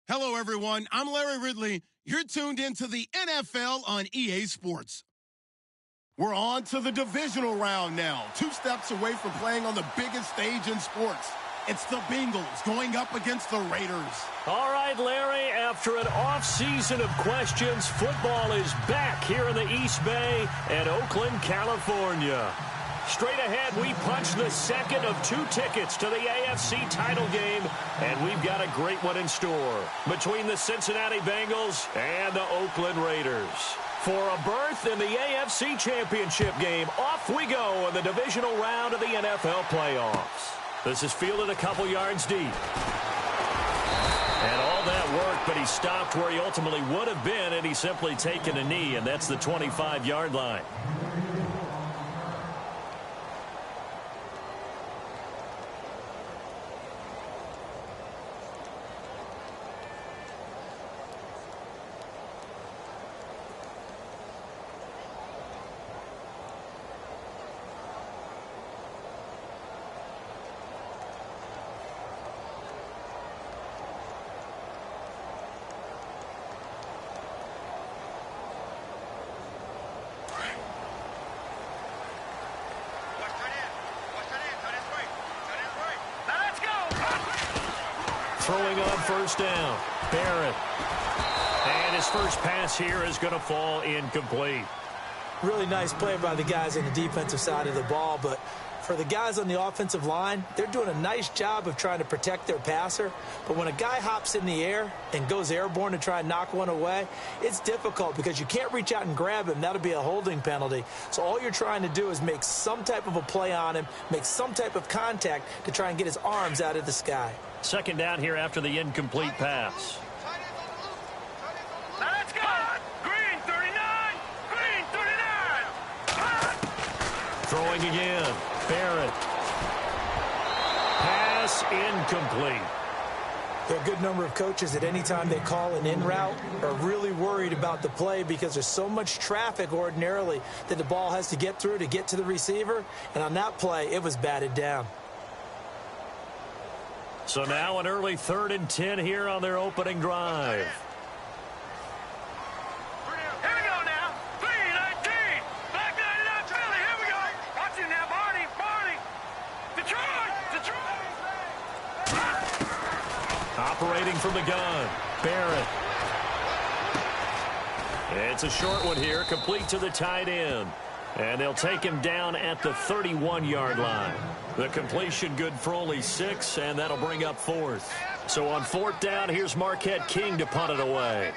Hello, everyone. I'm Larry Ridley. You're tuned into the NFL on EA Sports. We're on to the divisional round now, 2 steps away from playing on the biggest stage in sports. It's the Bengals going up against the Raiders. All right, Larry, after an off-season of questions, football is back here in the East Bay and Oakland, California. Straight ahead, we punch the second of 2 tickets to the AFC title game, and we've got a great one in store between the Cincinnati Bengals and the Oakland Raiders. For a berth in the AFC Championship game, off we go in the divisional round of the NFL playoffs. This is fielded a couple yards deep. And all that worked, but he stopped where he ultimately would have been, and he's simply taken a knee, and that's the 25-yard line. Throwing on first down, Barrett. And his first pass here is going to fall incomplete. Really nice play by the guys on the defensive side of the ball, but for the guys on the offensive line, they're doing a nice job of trying to protect their passer. But when a guy hops in the air and goes airborne to try and knock one away, it's difficult because you can't reach out and grab him. That'll be a holding penalty. So all you're trying to do is make some type of a play on him, make some type of contact to try and get his arms out of the sky. Second down here after the incomplete pass. Let's go! Green 39! Green 39! Throwing again. Barrett. Pass incomplete. There are a good number of coaches at any time they call an in route are really worried about the play because there's so much traffic ordinarily that the ball has to get through to get to the receiver. And on that play, it was batted down. So now an early 3rd and 10 here on their opening drive. Here we go now. 3-19. Black 99 Philly. Here we go. Watch it now, Barney. Barney. Detroit. Operating from the gun. Barrett. It's a short one here, complete to the tight end. And they'll take him down at the 31-yard line. The completion good for only 6, and that'll bring up 4th. So on 4th down, here's Marquette King to punt it away.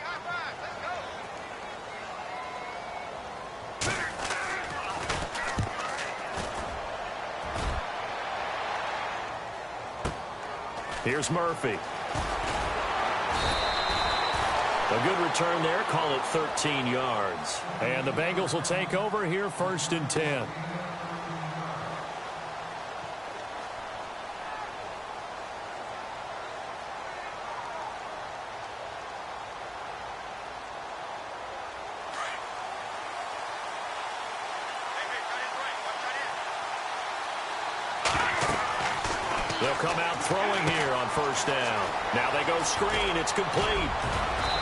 Here's Murphy. A good return there, call it 13 yards. And the Bengals will take over here 1st and 10. They'll come out throwing here on 1st down. Now they go screen. It's complete.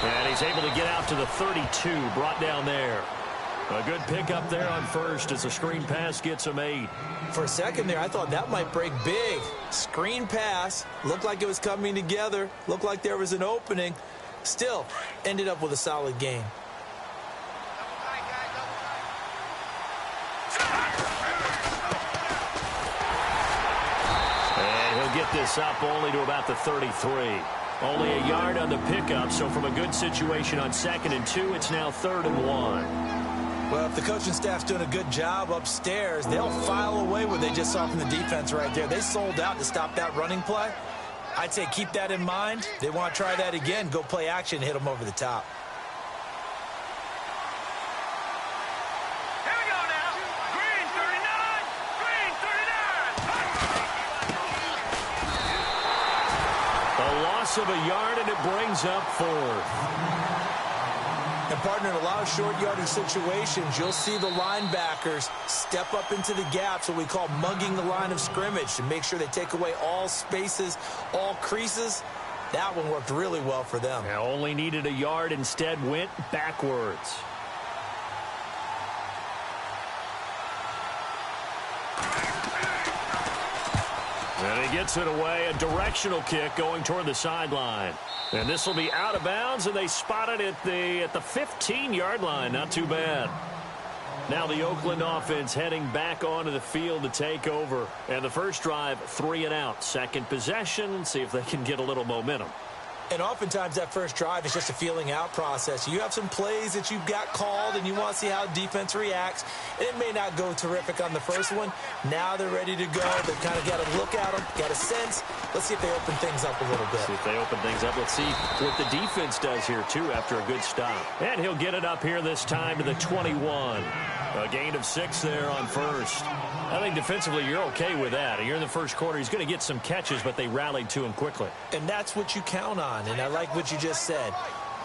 And he's able to get out to the 32, brought down there. A good pickup there on 1st as the screen pass gets him 8. For a second there, I thought that might break big. Screen pass. Looked like it was coming together. Looked like there was an opening. Still, ended up with a solid gain. Get this up only to about the 33. Only a yard on the pickup, so from a good situation on 2nd and 2, it's now 3rd and 1. Well, if the coaching staff's doing a good job upstairs, they'll file away what they just saw from the defense right there. They sold out to stop that running play. I'd say keep that in mind. They want to try that again, go play action, hit them over the top. Of a yard, and it brings up 4th. And, partner, in a lot of short yardage situations, you'll see the linebackers step up into the gaps, what we call mugging the line of scrimmage, to make sure they take away all spaces, all creases. That one worked really well for them. Now only needed a yard, instead went backwards. And he gets it away, a directional kick going toward the sideline. And this will be out of bounds, and they spot it at the 15-yard line. Not too bad. Now the Oakland offense heading back onto the field to take over. And the first drive, 3 and out. Second possession, see if they can get a little momentum. And oftentimes that first drive is just a feeling out process. You have some plays that you've got called and you want to see how defense reacts. It may not go terrific on the first one. Now they're ready to go. They've kind of got to look at them, got a sense. Let's see if they open things up a little bit. See if they open things up. Let's see what the defense does here, too, after a good stop. And he'll get it up here this time to the 21. A gain of 6 there on first. I think defensively you're okay with that. You're in the first quarter. He's going to get some catches, but they rallied to him quickly. And that's what you count on. And I like what you just said.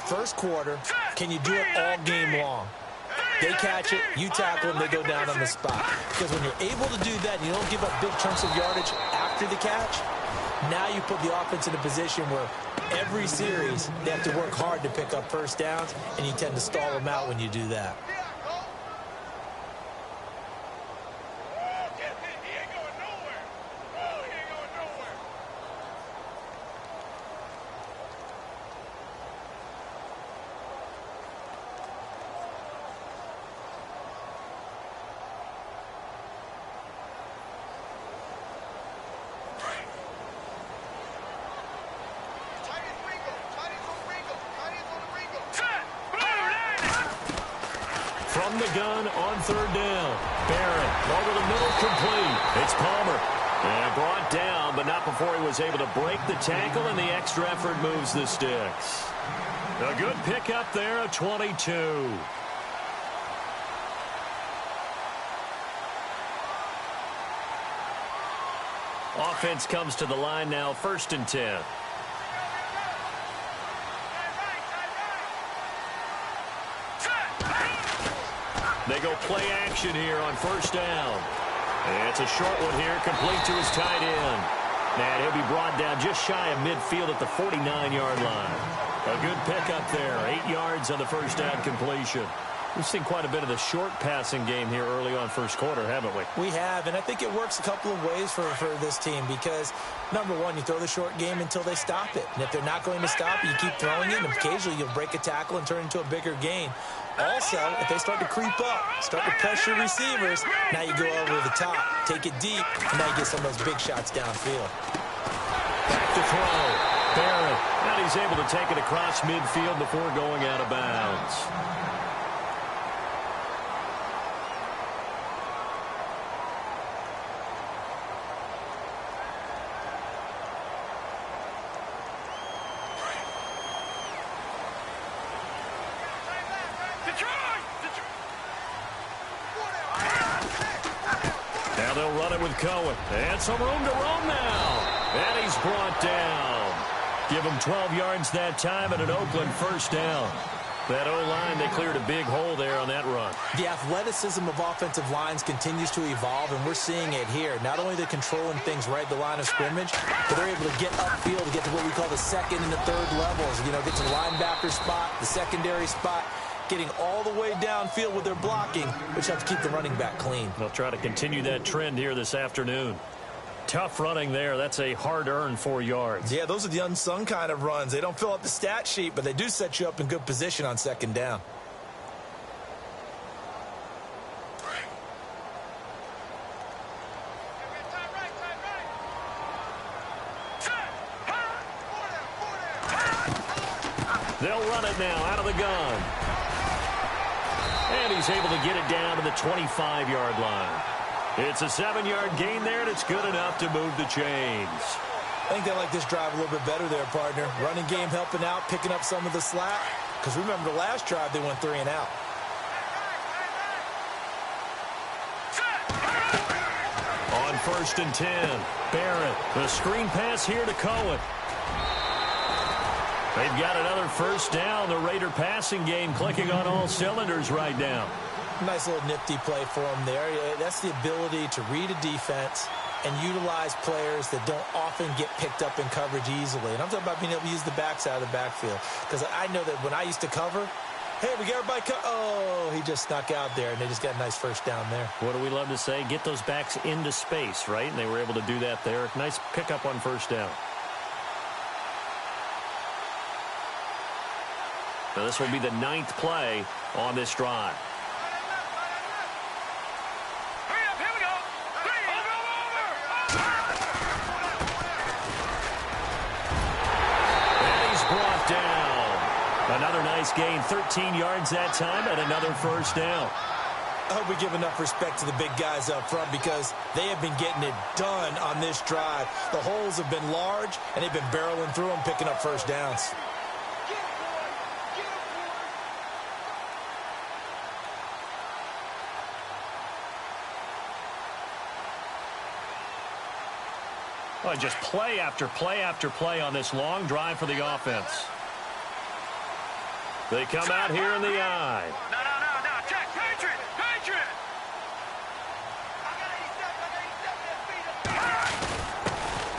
First quarter, can you do it all game long? They catch it, you tackle them, they go down on the spot. Because when you're able to do that and you don't give up big chunks of yardage after the catch, now you put the offense in a position where every series they have to work hard to pick up first downs, and you tend to stall them out when you do that. From the gun on third down. Barrett over the middle, complete. It's Palmer. And brought down, but not before he was able to break the tackle, and the extra effort moves the sticks. A good pickup there of 22. Offense comes to the line now, 1st and 10. They go play action here on first down. And it's a short one here, complete to his tight end. And he'll be brought down just shy of midfield at the 49-yard line. A good pickup there, 8 yards on the first down completion. We've seen quite a bit of the short passing game here early on first quarter, haven't we? We have, and I think it works a couple of ways for this team because, number one, you throw the short game until they stop it. And if they're not going to stop it, you keep throwing it, and occasionally you'll break a tackle and turn it into a bigger gain. Also, if they start to creep up, start to pressure receivers, now you go over the top, take it deep, and now you get some of those big shots downfield. Back to throw. Barrett. And he's able to take it across midfield before going out of bounds. Now they'll run it with Cohen. And some room to roam now. And he's brought down. Give him 12 yards that time and an Oakland first down. That O-line, they cleared a big hole there on that run. The athleticism of offensive lines continues to evolve, and we're seeing it here. Not only they're controlling things right at the line of scrimmage, but they're able to get upfield to get to what we call the second and the third levels. You know, get to the linebacker spot, the secondary spot, getting all the way downfield with their blocking, which helps keep the running back clean. They'll try to continue that trend here this afternoon. Tough running there. That's a hard-earned 4 yards. Yeah, those are the unsung kind of runs. They don't fill up the stat sheet, but they do set you up in good position on second down. They'll run it now out of the gun. And he's able to get it down to the 25-yard line. It's a 7-yard gain there, and it's good enough to move the chains. I think they like this drive a little bit better there, partner. Running game helping out, picking up some of the slack. Because remember, the last drive, they went 3 and out. On 1st and 10, Barrett. The screen pass here to Cohen. They've got another first down. The Raider passing game clicking on all cylinders right now. Nice little nifty play for him there. That's the ability to read a defense, and utilize players that don't often get picked up in coverage easily. And I'm talking about being able to use the backside of the backfield. Because I know that when I used to cover, hey, we got everybody oh, he just snuck out there, and they just got a nice first down there. What do we love to say? Get those backs into space, right? And they were able to do that there. Nice pickup on first down. Now this will be the 9th play on this drive. Hurry up, here we go. And he's brought down. Another nice gain, 13 yards that time, and another first down. I hope we give enough respect to the big guys up front because they have been getting it done on this drive. The holes have been large, and they've been barreling through them, picking up first downs. Well, just play after play after play on this long drive for the offense. They come out here in the eye. No. Check. Patriot.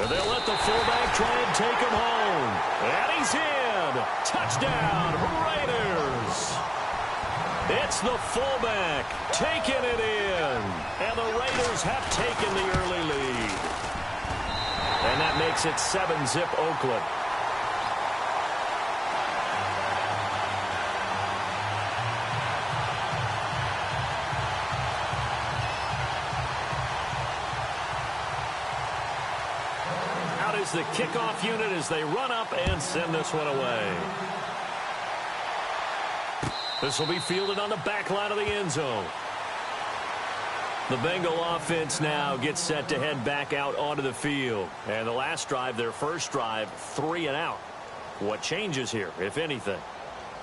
And they'll let the fullback try and take him home. And he's in. Touchdown, Raiders. It's the fullback taking it in. And the Raiders have taken the early lead. And that makes it 7-zip Oakland. Out is the kickoff unit as they run up and send this one away. This will be fielded on the back line of the end zone. The Bengal offense now gets set to head back out onto the field. And the last drive, their first drive, 3 and out. What changes here, if anything?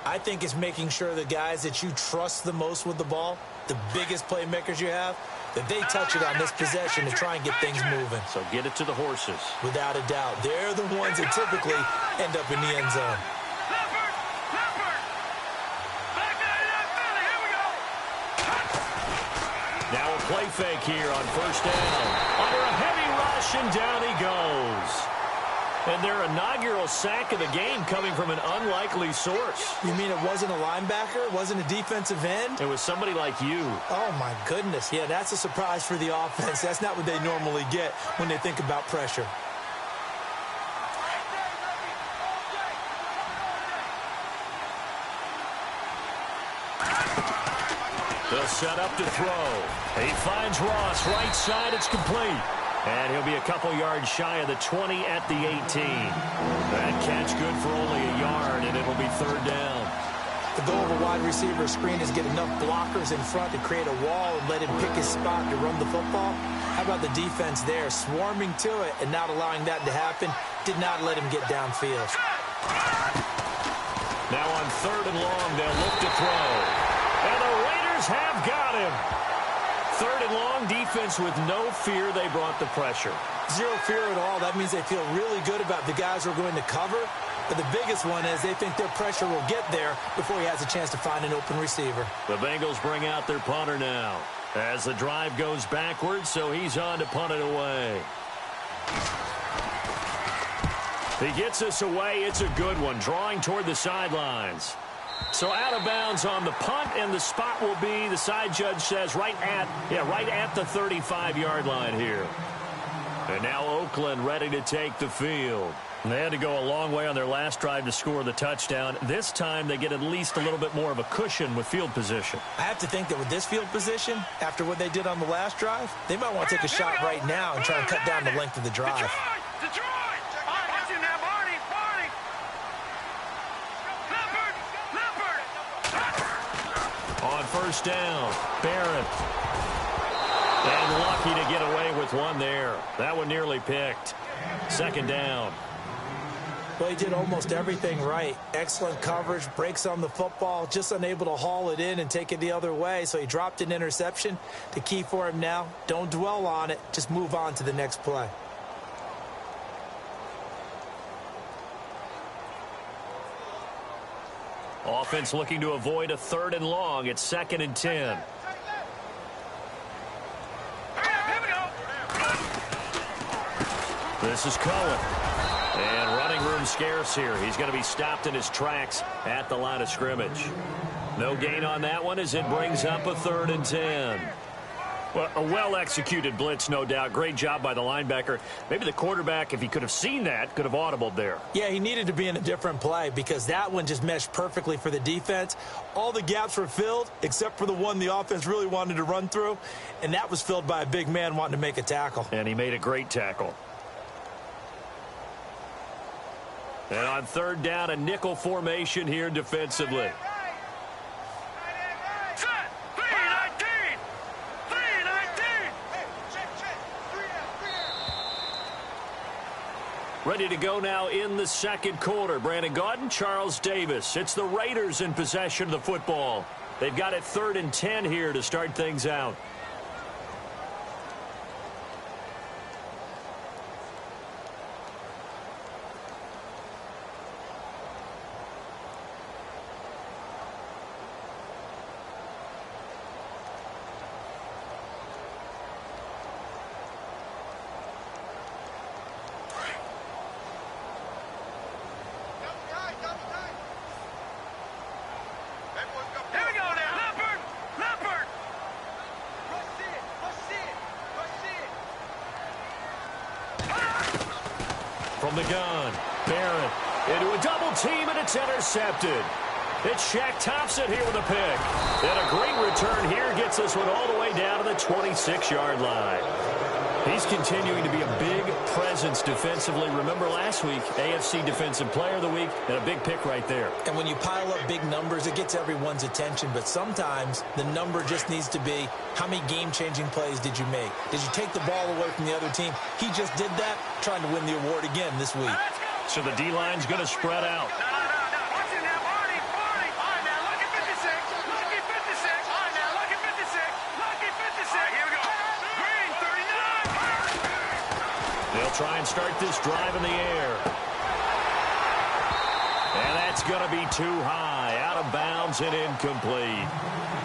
I think it's making sure the guys that you trust the most with the ball, the biggest playmakers you have, that they touch it on this possession to try and get things moving. So get it to the horses. Without a doubt. They're the ones that typically end up in the end zone. Now a play fake here on first down. Under a heavy rush, and down he goes. And their inaugural sack of the game coming from an unlikely source. You mean it wasn't a linebacker? It wasn't a defensive end? It was somebody like you. Oh, my goodness. Yeah, that's a surprise for the offense. That's not what they normally get when they think about pressure. They'll set up to throw. He finds Ross right side. It's complete. And he'll be a couple yards shy of the 20 at the 18. That catch good for only a yard, and it'll be third down. The goal of a wide receiver screen is get enough blockers in front to create a wall and let him pick his spot to run the football. How about the defense there, swarming to it and not allowing that to happen? Did not let him get downfield. Now on third and long, they'll look to throw. And the Raiders have got him. Third and long, defense with no fear. They brought the pressure. Zero fear at all. That means they feel really good about the guys who are going to cover. But the biggest one is they think their pressure will get there before he has a chance to find an open receiver. The Bengals bring out their punter now as the drive goes backwards, so he's on to punt it away. He gets us away. It's a good one, drawing toward the sidelines. So out of bounds on the punt, and the spot will be, the side judge says, right at the 35-yard line here. And now Oakland ready to take the field. And they had to go a long way on their last drive to score the touchdown. This time they get at least a little bit more of a cushion with field position. I have to think that with this field position, after what they did on the last drive, they might want to take a shot right now and try and cut down the length of the drive. Detroit! Watch him now, Barney! Leopard! On first down, Barrett. And lucky to get away with one there. That one nearly picked. Second down. Well, he did almost everything right. Excellent coverage, breaks on the football, just unable to haul it in and take it the other way. So he dropped an interception. The key for him now, don't dwell on it. Just move on to the next play. Offense looking to avoid a third and long. It's second and 10. This is Cohen. And running room scarce here. He's going to be stopped in his tracks at the line of scrimmage. No gain on that one as it brings up a 3rd and 10. Well, a well-executed blitz, no doubt. Great job by the linebacker. Maybe the quarterback, if he could have seen that, could have audibled there. Yeah, he needed to be in a different play because that one just meshed perfectly for the defense. All the gaps were filled except for the one the offense really wanted to run through, and that was filled by a big man wanting to make a tackle. And he made a great tackle. And on 3rd down, a nickel formation here defensively. Ready to go now in the 2nd quarter. Brandon Gaudin, Charles Davis. It's the Raiders in possession of the football. They've got it 3rd and 10 here to start things out. From the gun, Barrett into a double team, and it's intercepted. It's Shaq Thompson here with a pick. And a great return here gets this one all the way down to the 26-yard line. He's continuing to be a big presence defensively. Remember last week, AFC Defensive Player of the Week, and a big pick right there. And when you pile up big numbers, it gets everyone's attention. But sometimes the number just needs to be, how many game-changing plays did you make? Did you take the ball away from the other team? He just did that, trying to win the award again this week. So the D-line's going to spread out. They'll try and start this drive in the air. And that's going to be too high, out of bounds and incomplete.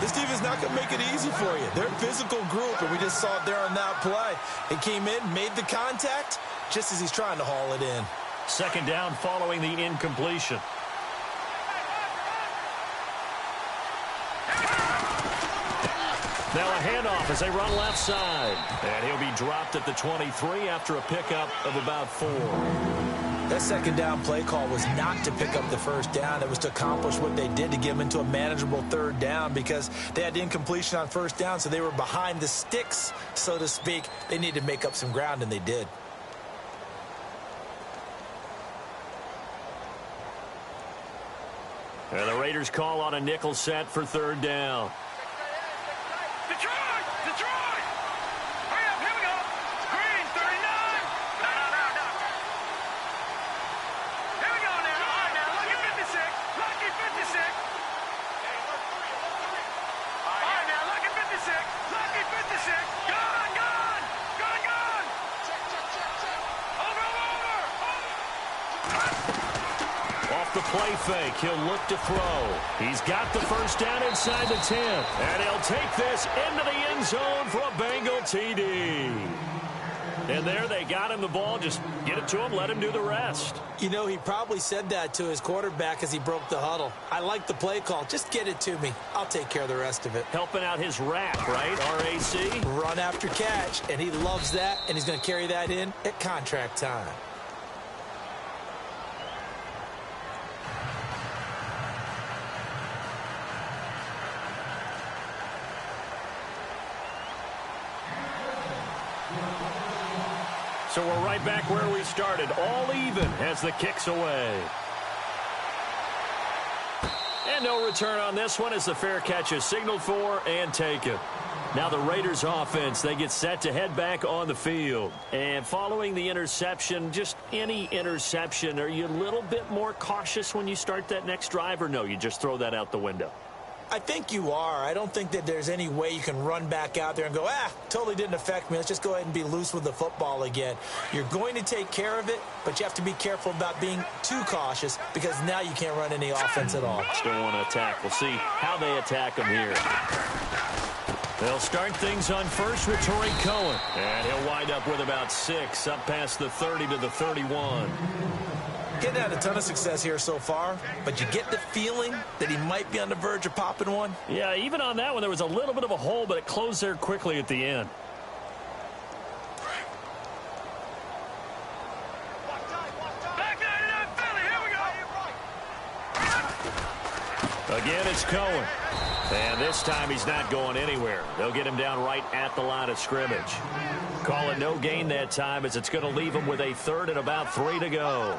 This defense is not going to make it easy for you. They're a physical group, and we just saw it there on that play. It came in, made the contact, just as he's trying to haul it in. 2nd down following the incompletion. Now a handoff as they run left side. And he'll be dropped at the 23 after a pickup of about 4. That 2nd down play call was not to pick up the 1st down. It was to accomplish what they did to get them into a manageable 3rd down because they had incompletion on 1st down, so they were behind the sticks, so to speak. They needed to make up some ground, and they did. And the Raiders call on a nickel set for 3rd down. Detroit! Detroit! Hurry up, here we go! Green, 39! No. Here we go now. All right, now, lucky 56. Lucky 56. All right, now, lucky 56. Lucky 56. Gone! Over! Off the play fake, he'll look to throw. He's got the 1st down inside the 10. And he'll take this into the end zone for a Bengal TD. And there they got him the ball. Just get it to him, let him do the rest. You know, he probably said that to his quarterback as he broke the huddle. I like the play call. Just get it to me. I'll take care of the rest of it. Helping out his RAC, right? R-A-C? Run after catch, and he loves that, and he's going to carry that in at contract time. So we're right back where we started, all even as the kick's away. And no return on this one as the fair catch is signaled for and taken. Now the Raiders offense, they get set to head back on the field. And following the interception, just any interception, are you a little bit more cautious when you start that next drive, or no, you just throw that out the window? I think you are. I don't think that there's any way you can run back out there and go, totally didn't affect me. Let's just go ahead and be loose with the football again. You're going to take care of it, but you have to be careful about being too cautious because now you can't run any offense at all. Still want to attack. We'll see how they attack them here. They'll start things on first with Torrey Cohen. And he'll wind up with about 6, up past the 30 to the 31. Getting had a ton of success here so far, but you get the feeling that he might be on the verge of popping one. Yeah, even on that one, there was a little bit of a hole, but it closed there quickly at the end. Again, it's Cohen. And this time he's not going anywhere. They'll get him down right at the line of scrimmage. Call it no gain that time, as it's going to leave him with a 3rd and about 3 to go.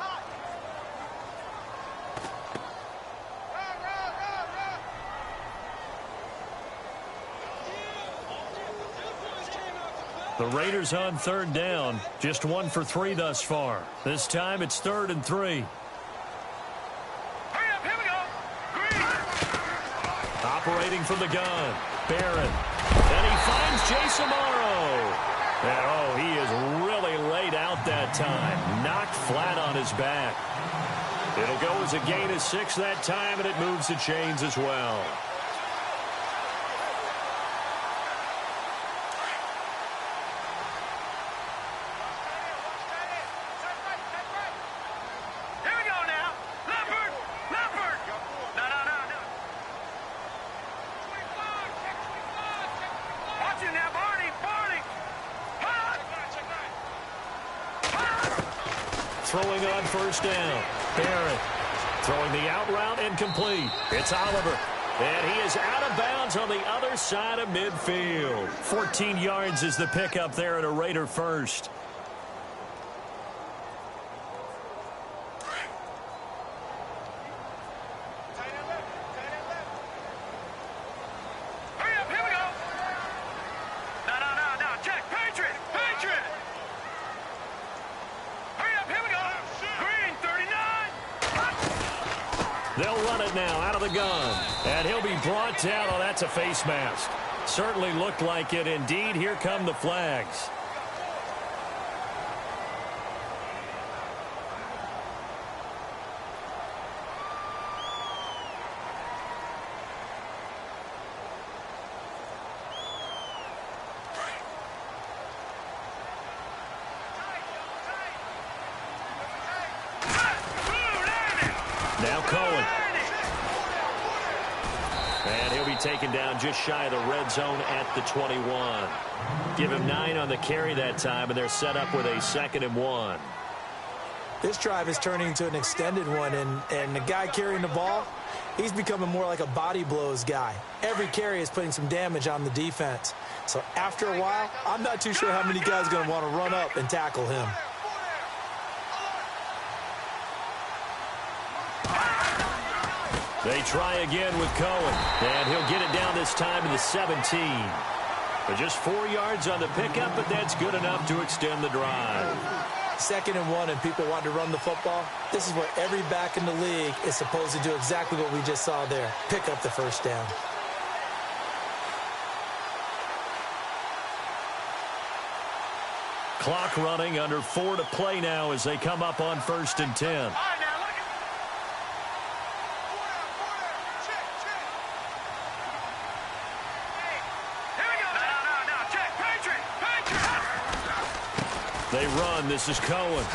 The Raiders on 3rd down. Just 1 for 3 thus far. This time it's 3rd and 3. Operating from the gun, Barron. And he finds Jason Morrow. And, oh, he is really laid out that time. Knocked flat on his back. It'll go as a gain of 6 that time, and it moves the chains as well. Throwing on first down. Barrett throwing the out route incomplete. It's Oliver. And he is out of bounds on the other side of midfield. 14 yards is the pickup there, and a Raider first. They'll run it now out of the gun. And he'll be brought down. Oh, that's a face mask. Certainly looked like it. Indeed, here come the flags. Now Cohen. And he'll be taken down just shy of the red zone at the 21. Give him 9 on the carry that time, and they're set up with a 2nd and 1. This drive is turning into an extended one, and the guy carrying the ball, he's becoming more like a body blows guy. Every carry is putting some damage on the defense. So after a while, I'm not too sure how many guys are going to want to run up and tackle him. They try again with Cohen, and he'll get it down this time to the 17. But just 4 yards on the pickup, but that's good enough to extend the drive. 2nd and 1, and people want to run the football. This is where every back in the league is supposed to do exactly what we just saw there. Pick up the first down. Clock running, under 4 to play now as they come up on 1st and 10. They run. This is Cohen.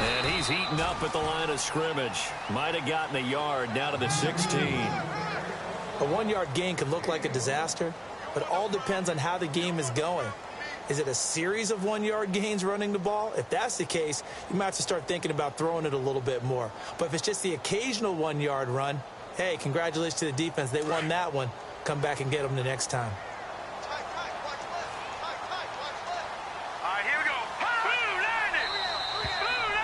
And he's heating up at the line of scrimmage. Might have gotten a yard, now to the 16. A 1-yard gain could look like a disaster, but it all depends on how the game is going. Is it a series of 1-yard gains running the ball? If that's the case, you might have to start thinking about throwing it a little bit more. But if it's just the occasional 1-yard run, hey, congratulations to the defense. They won that one. Come back and get them the next time.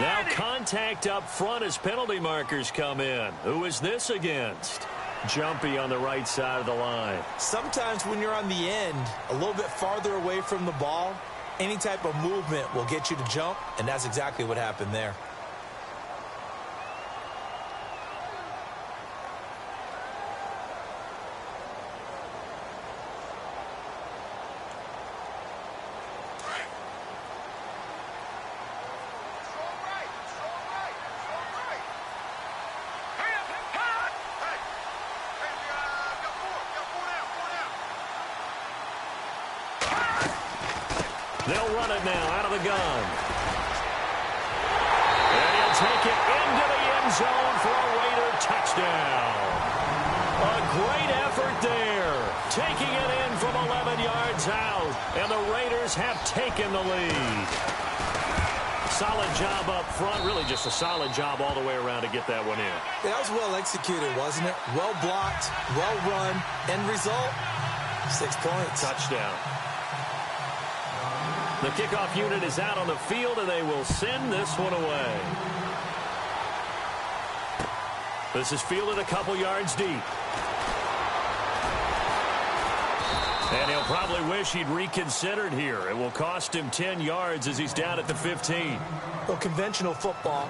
Now contact up front as penalty markers come in. Who is this against? Jumpy on the right side of the line. Sometimes when you're on the end, a little bit farther away from the ball, any type of movement will get you to jump, and that's exactly what happened there. They'll run it now out of the gun. And he'll take it into the end zone for a Raider touchdown. A great effort there. Taking it in from 11 yards out. And the Raiders have taken the lead. Solid job up front. Really just a solid job all the way around to get that one in. Yeah, that was well executed, wasn't it? Well blocked, well run. End result, 6 points. Touchdown. The kickoff unit is out on the field, and they will send this one away. This is fielded a couple yards deep. And he'll probably wish he'd reconsidered here. It will cost him 10 yards as he's down at the 15. Well, conventional football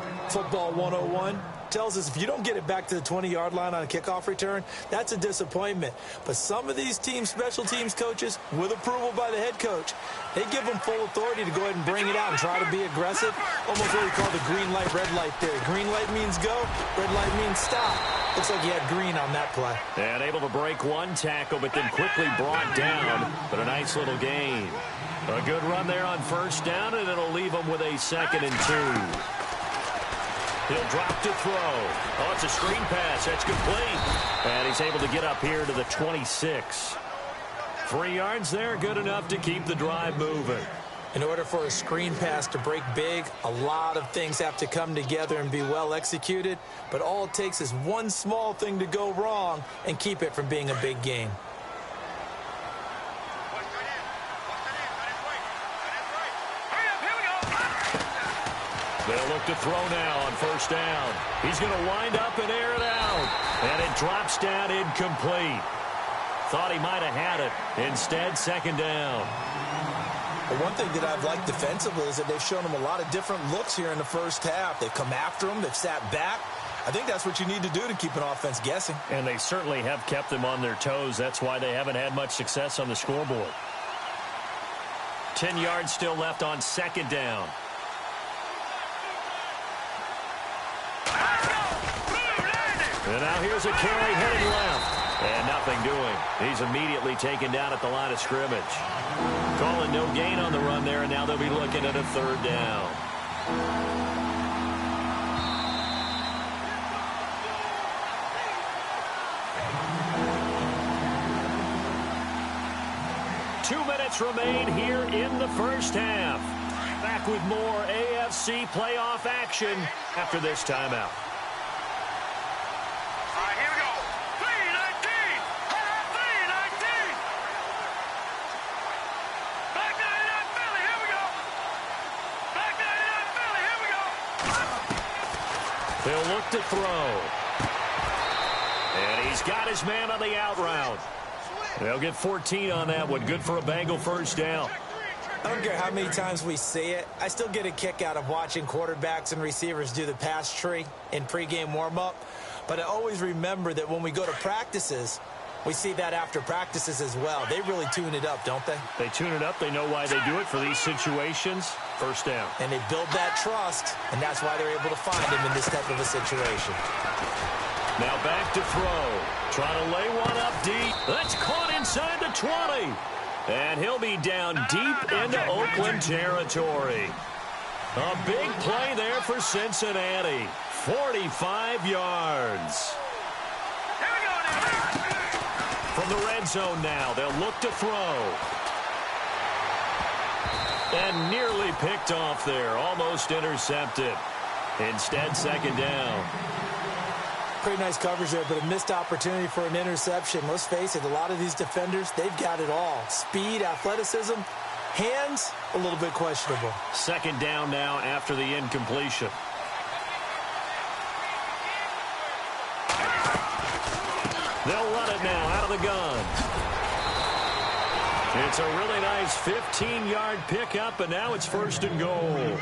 101, tells us if you don't get it back to the 20-yard line on a kickoff return, that's a disappointment. But some of these teams, special teams coaches, with approval by the head coach, they give them full authority to go ahead and bring it out and try to be aggressive. Almost what we call the green light, red light theory. Green light means go, red light means stop. Looks like he had green on that play. And able to break one tackle, but then quickly brought down. But a nice little gain. A good run there on first down, and it'll leave him with a 2nd and 2. He'll drop to throw. Oh, it's a screen pass. That's complete. And he's able to get up here to the 26. 3 yards there, good enough to keep the drive moving. In order for a screen pass to break big, a lot of things have to come together and be well executed. But all it takes is one small thing to go wrong and keep it from being a big game. They'll look to throw now on first down. He's going to wind up and air it out. And it drops down incomplete. Thought he might have had it. Instead, 2nd down. Well, one thing that I've liked defensively is that they've shown him a lot of different looks here in the first half. They've come after him. They've sat back. I think that's what you need to do to keep an offense guessing. And they certainly have kept them on their toes. That's why they haven't had much success on the scoreboard. 10 yards still left on 2nd down. And now here's a carry heading left. And nothing doing. He's immediately taken down at the line of scrimmage. Calling no gain on the run there, and now they'll be looking at a 3rd down. Two minutes remain here in the first half. Back with more AFC playoff action after this timeout. They'll look to throw. And he's got his man on the out route. They'll get 14 on that one. Good for a Bengal first down. I don't care how many times we see it. I still get a kick out of watching quarterbacks and receivers do the pass tree in pregame warm-up. But I always remember that when we go to practices, we see that after practices as well. They really tune it up, don't they? They tune it up. They know why they do it for these situations. First down. And they build that trust, and that's why they're able to find him in this type of a situation. Now back to throw. Trying to lay one up deep. That's caught inside the 20. And he'll be down deep into Oakland territory. A big play there for Cincinnati. 45 yards. From the red zone now, they'll look to throw. And nearly picked off there. Almost intercepted. Instead, 2nd down. Pretty nice coverage there, but a missed opportunity for an interception. Let's face it, a lot of these defenders, they've got it all. Speed, athleticism, hands, a little bit questionable. 2nd down now after the incompletion. They'll run it now out of the gun. It's a really nice 15-yard pickup, and now it's 1st and goal.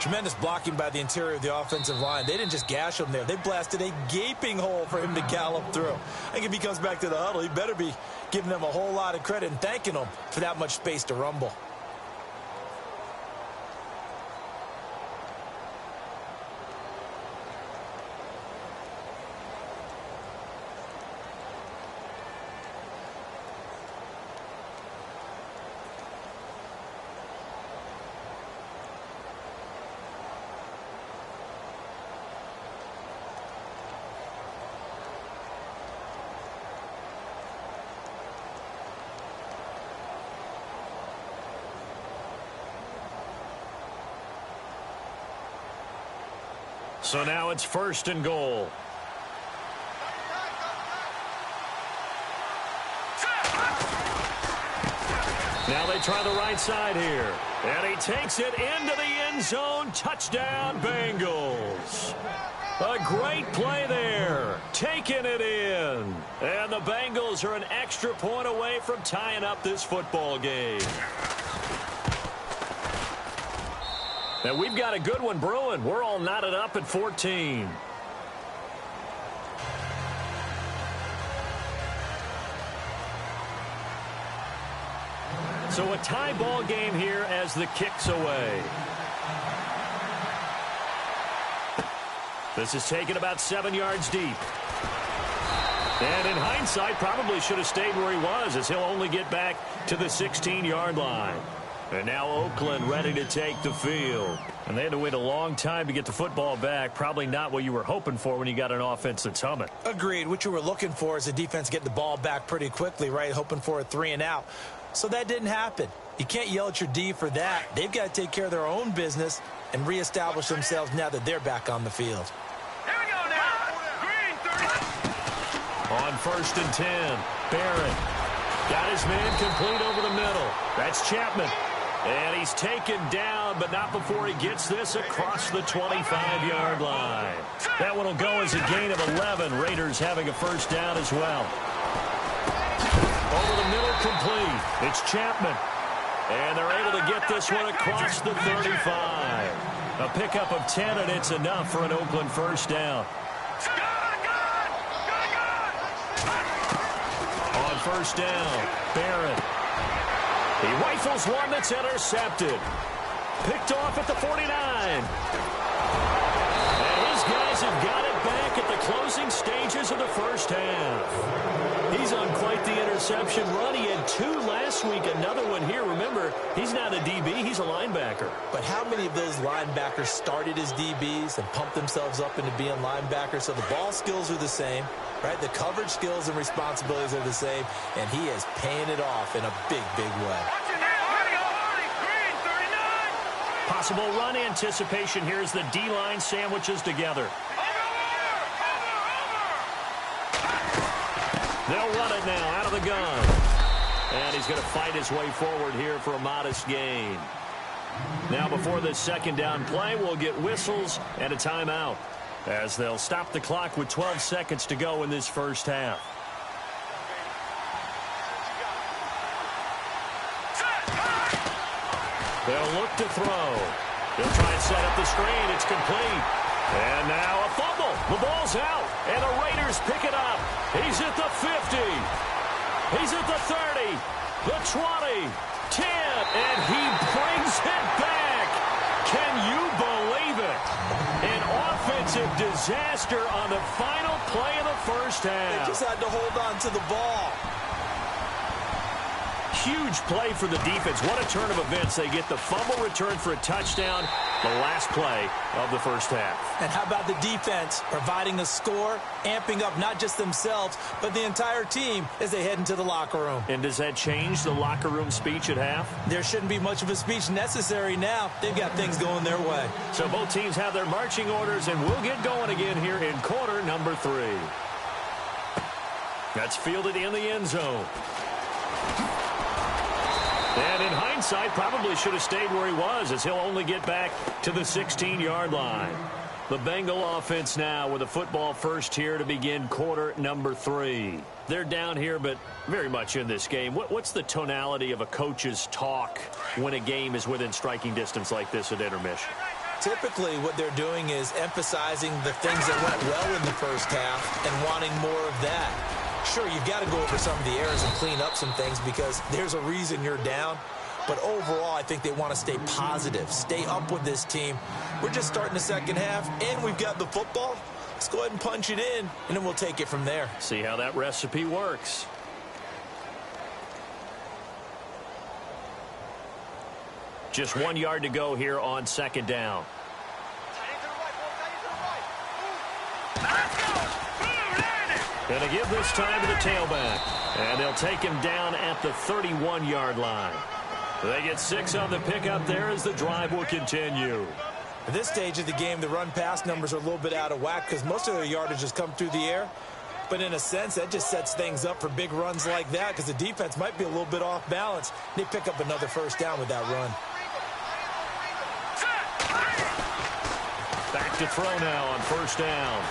Tremendous blocking by the interior of the offensive line. They didn't just gash him there. They blasted a gaping hole for him to gallop through. I think if he comes back to the huddle, he better be giving them a whole lot of credit and thanking them for that much space to rumble. So now it's 1st and goal. Now they try the right side here. And he takes it into the end zone. Touchdown, Bengals. A great play there. Taking it in. And the Bengals are an extra point away from tying up this football game. And we've got a good one brewing. We're all knotted up at 14. So a tie ball game here as the kick's away. This is taken about 7 yards deep. And in hindsight, probably should have stayed where he was, as he'll only get back to the 16-yard line. And now Oakland ready to take the field. And they had to wait a long time to get the football back. Probably not what you were hoping for when you got an offense that's humming. Agreed. What you were looking for is the defense getting the ball back pretty quickly, right? Hoping for a 3 and out. So that didn't happen. You can't yell at your D for that. They've got to take care of their own business and reestablish themselves now that they're back on the field. Here we go now. Green 30. On 1st and 10, Barrett got his man complete over the middle. That's Chapman. And he's taken down, but not before he gets this across the 25-yard line. That one will go as a gain of 11. Raiders having a 1st down as well. Over the middle, complete. It's Chapman. And they're able to get this one across the 35. A pickup of 10, and it's enough for an Oakland 1st down. On 1st down, Barrett. He rifles one that's intercepted. Picked off at the 49. And his guys have got it back at the closing stages of the 1st half. He's on quite the interception run. He had 2 last week, another one here. Remember, he's not a DB, he's a linebacker. But how many of those linebackers started as DBs and pumped themselves up into being linebackers? So the ball skills are the same, right? The coverage skills and responsibilities are the same, and he is paying it off in a big, big way. Possible run anticipation here as the D-line sandwiches together. They'll run it now out of the gun. And he's going to fight his way forward here for a modest gain. Now before this 2nd down play, we'll get whistles and a timeout, as they'll stop the clock with 12 seconds to go in this 1st half. They'll look to throw. They'll try and set up the screen. It's complete. And now a fumble. The ball's out. And the Raiders pick it up. He's at the 50. He's at the 30. The 20. 10. And he brings it back. Can you believe it? An offensive disaster on the final play of the 1st half. They just had to hold on to the ball. Huge play for the defense. What a turn of events. They get the fumble return for a touchdown, the last play of the 1st half. And how about the defense providing a score, amping up not just themselves, but the entire team as they head into the locker room. And does that change the locker room speech at half? There shouldn't be much of a speech necessary now. They've got things going their way. So both teams have their marching orders, and we'll get going again here in quarter number 3. That's fielded in the end zone. And in hindsight, probably should have stayed where he was, as he'll only get back to the 16-yard line. The Bengal offense now with a football first here to begin quarter number 3. They're down here, but very much in this game. What's the tonality of a coach's talk when a game is within striking distance like this at intermission? Typically, what they're doing is emphasizing the things that went well in the 1st half and wanting more of that. Sure, you've got to go over some of the errors and clean up some things because there's a reason you're down. But overall, I think they want to stay positive, stay up with this team. We're just starting the 2nd half, and we've got the football. Let's go ahead and punch it in, and then we'll take it from there. See how that recipe works. Just 1 yard to go here on 2nd down. Going to give this time to the tailback. And they'll take him down at the 31-yard line. They get 6 on the pickup there as the drive will continue. At this stage of the game, the run-pass numbers are a little bit out of whack because most of their yardage has come through the air. But in a sense, that just sets things up for big runs like that because the defense might be a little bit off balance. They pick up another first down with that run. Back to throw now on first down.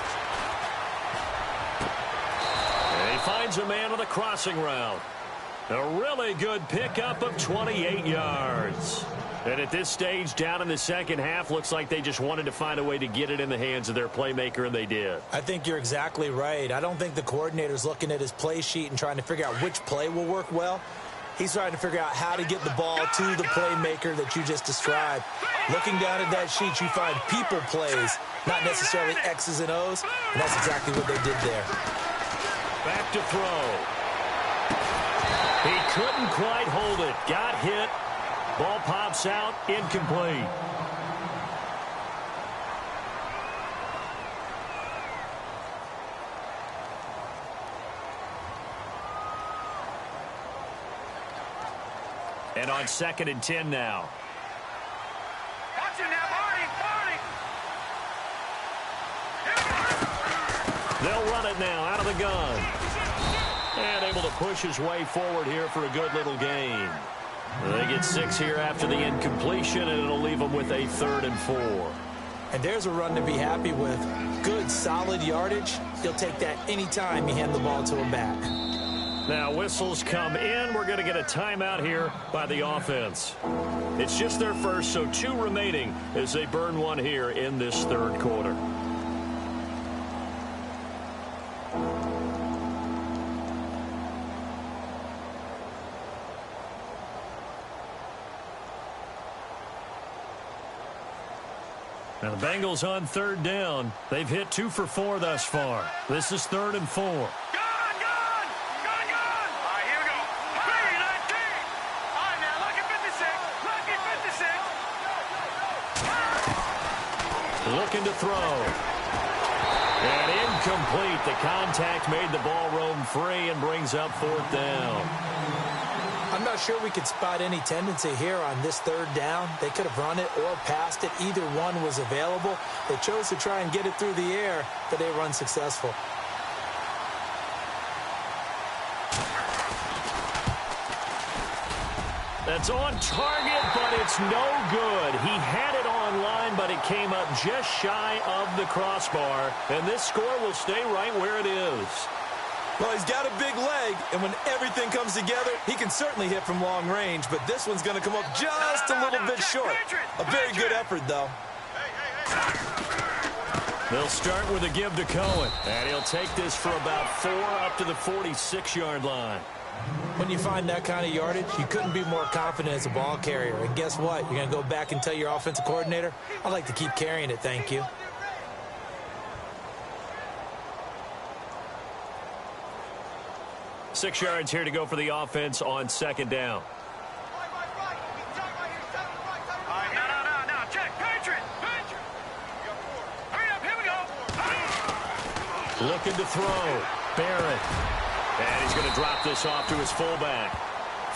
And he finds a man with a crossing route. A really good pickup of 28 yards. And at this stage, down in the second half, looks like they just wanted to find a way to get it in the hands of their playmaker, and they did. I think you're exactly right. I don't think the coordinator's looking at his play sheet and trying to figure out which play will work well. He's trying to figure out how to get the ball to the playmaker that you just described. Looking down at that sheet, you find people plays, not necessarily X's and O's, and that's exactly what they did there. Back to throw. He couldn't quite hold it. Got hit. Ball pops out, incomplete. And on 2nd and 10 now. Watch it now, Barney. They'll run it now out of the gun. And able to push his way forward here for a good little gain. They get 6 here after the incompletion, and it'll leave them with a 3rd and 4. And there's a run to be happy with. Good, solid yardage. He'll take that anytime you hand the ball to him back. Now whistles come in. We're going to get a timeout here by the offense. It's just their first, so 2 remaining as they burn one here in this 3rd quarter. Now the Bengals on 3rd down. They've hit 2 for 4 thus far. This is 3rd and 4. Gone! All right, here we go. 3-19. All right, now, lucky 56. Lucky 56. Looking to throw. And incomplete. The contact made the ball roam free and brings up 4th down. I'm not sure we could spot any tendency here on this 3rd down. They could have run it or passed it. Either one was available. They chose to try and get it through the air, but they run successful. That's on target, but it's no good. He had it on line, but it came up just shy of the crossbar. And this score will stay right where it is. Well, he's got a big leg, and when everything comes together, he can certainly hit from long range, but this one's going to come up just a little bit short. A very good effort, though. They'll start with a give to Cohen, and he'll take this for about 4 up to the 46-yard line. When you find that kind of yardage, you couldn't be more confident as a ball carrier. And guess what? You're going to go back and tell your offensive coordinator, I'd like to keep carrying it, thank you. Six yards here to go for the offense on 2nd down. No. Check. Patriot. Hurry up. Here we go. Looking to throw. Barrett. And he's going to drop this off to his fullback.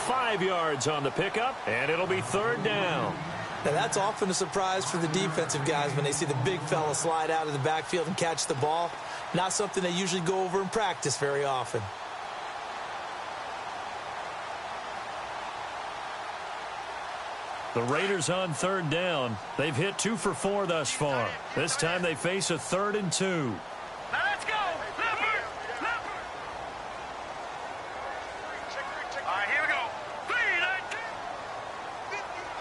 5 yards on the pickup, and it'll be 3rd down. Now, that's often a surprise for the defensive guys when they see the big fella slide out of the backfield and catch the ball. Not something they usually go over in practice very often. The Raiders on 3rd down. They've hit 2 for 4 thus far. This time they face a 3rd and 2. Now let's go. Leopard. All right, here we go.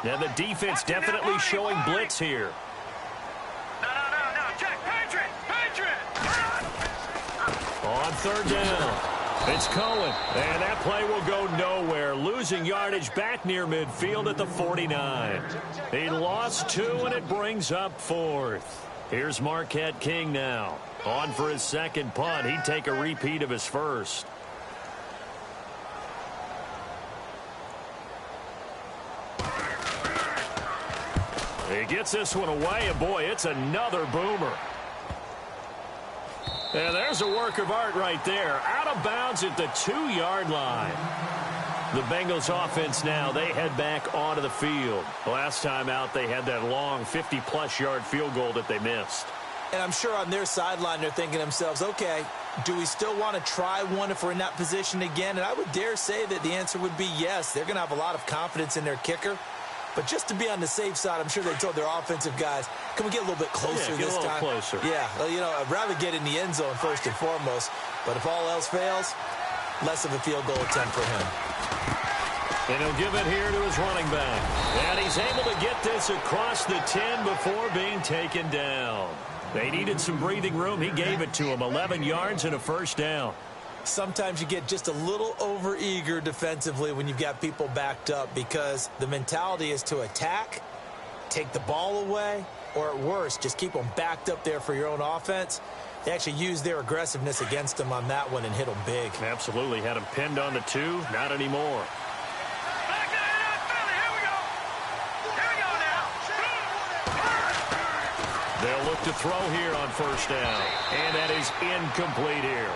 3-19. Now the defense definitely showing blitz here. No. Check. Patriot. On 3rd down. It's Cohen, and that play will go nowhere. Losing yardage back near midfield at the 49. He lost 2, and it brings up 4th. Here's Marquette King now. On for his 2nd punt. He'd take a repeat of his first. He gets this one away, and boy, it's another boomer. And there's a work of art right there. Out of bounds at the 2-yard line. The Bengals offense now, they head back onto the field. Last time out, they had that long 50-plus yard field goal that they missed. And I'm sure on their sideline they're thinking to themselves, okay, do we still want to try one if we're in that position again? And I would dare say that the answer would be yes. They're going to have a lot of confidence in their kicker. But just to be on the safe side, I'm sure they told their offensive guys, can we get a little bit closer this time? Closer. Yeah, well, you know, I'd rather get in the end zone first and foremost. But if all else fails, less of a field goal attempt for him. And he'll give it here to his running back. And he's able to get this across the 10 before being taken down. They needed some breathing room. He gave it to him. 11 yards and a first down. Sometimes you get just a little over-eager defensively when you've got people backed up because the mentality is to attack, take the ball away, or at worst, just keep them backed up there for your own offense. They actually used their aggressiveness against them on that one and hit them big. Absolutely. Had him pinned on the 2. Not anymore. Back there, Philly, here we go. Here we go now. They'll look to throw here on first down. And that is incomplete here.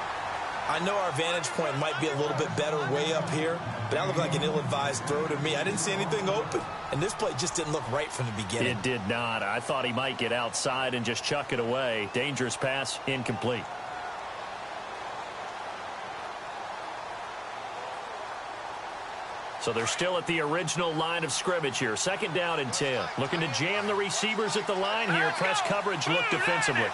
I know our vantage point might be a little bit better way up here, but that looked like an ill-advised throw to me. I didn't see anything open, and this play just didn't look right from the beginning. It did not. I thought he might get outside and just chuck it away. Dangerous pass, incomplete. So they're still at the original line of scrimmage here. Second down and 10. Looking to jam the receivers at the line here. Press coverage look defensively.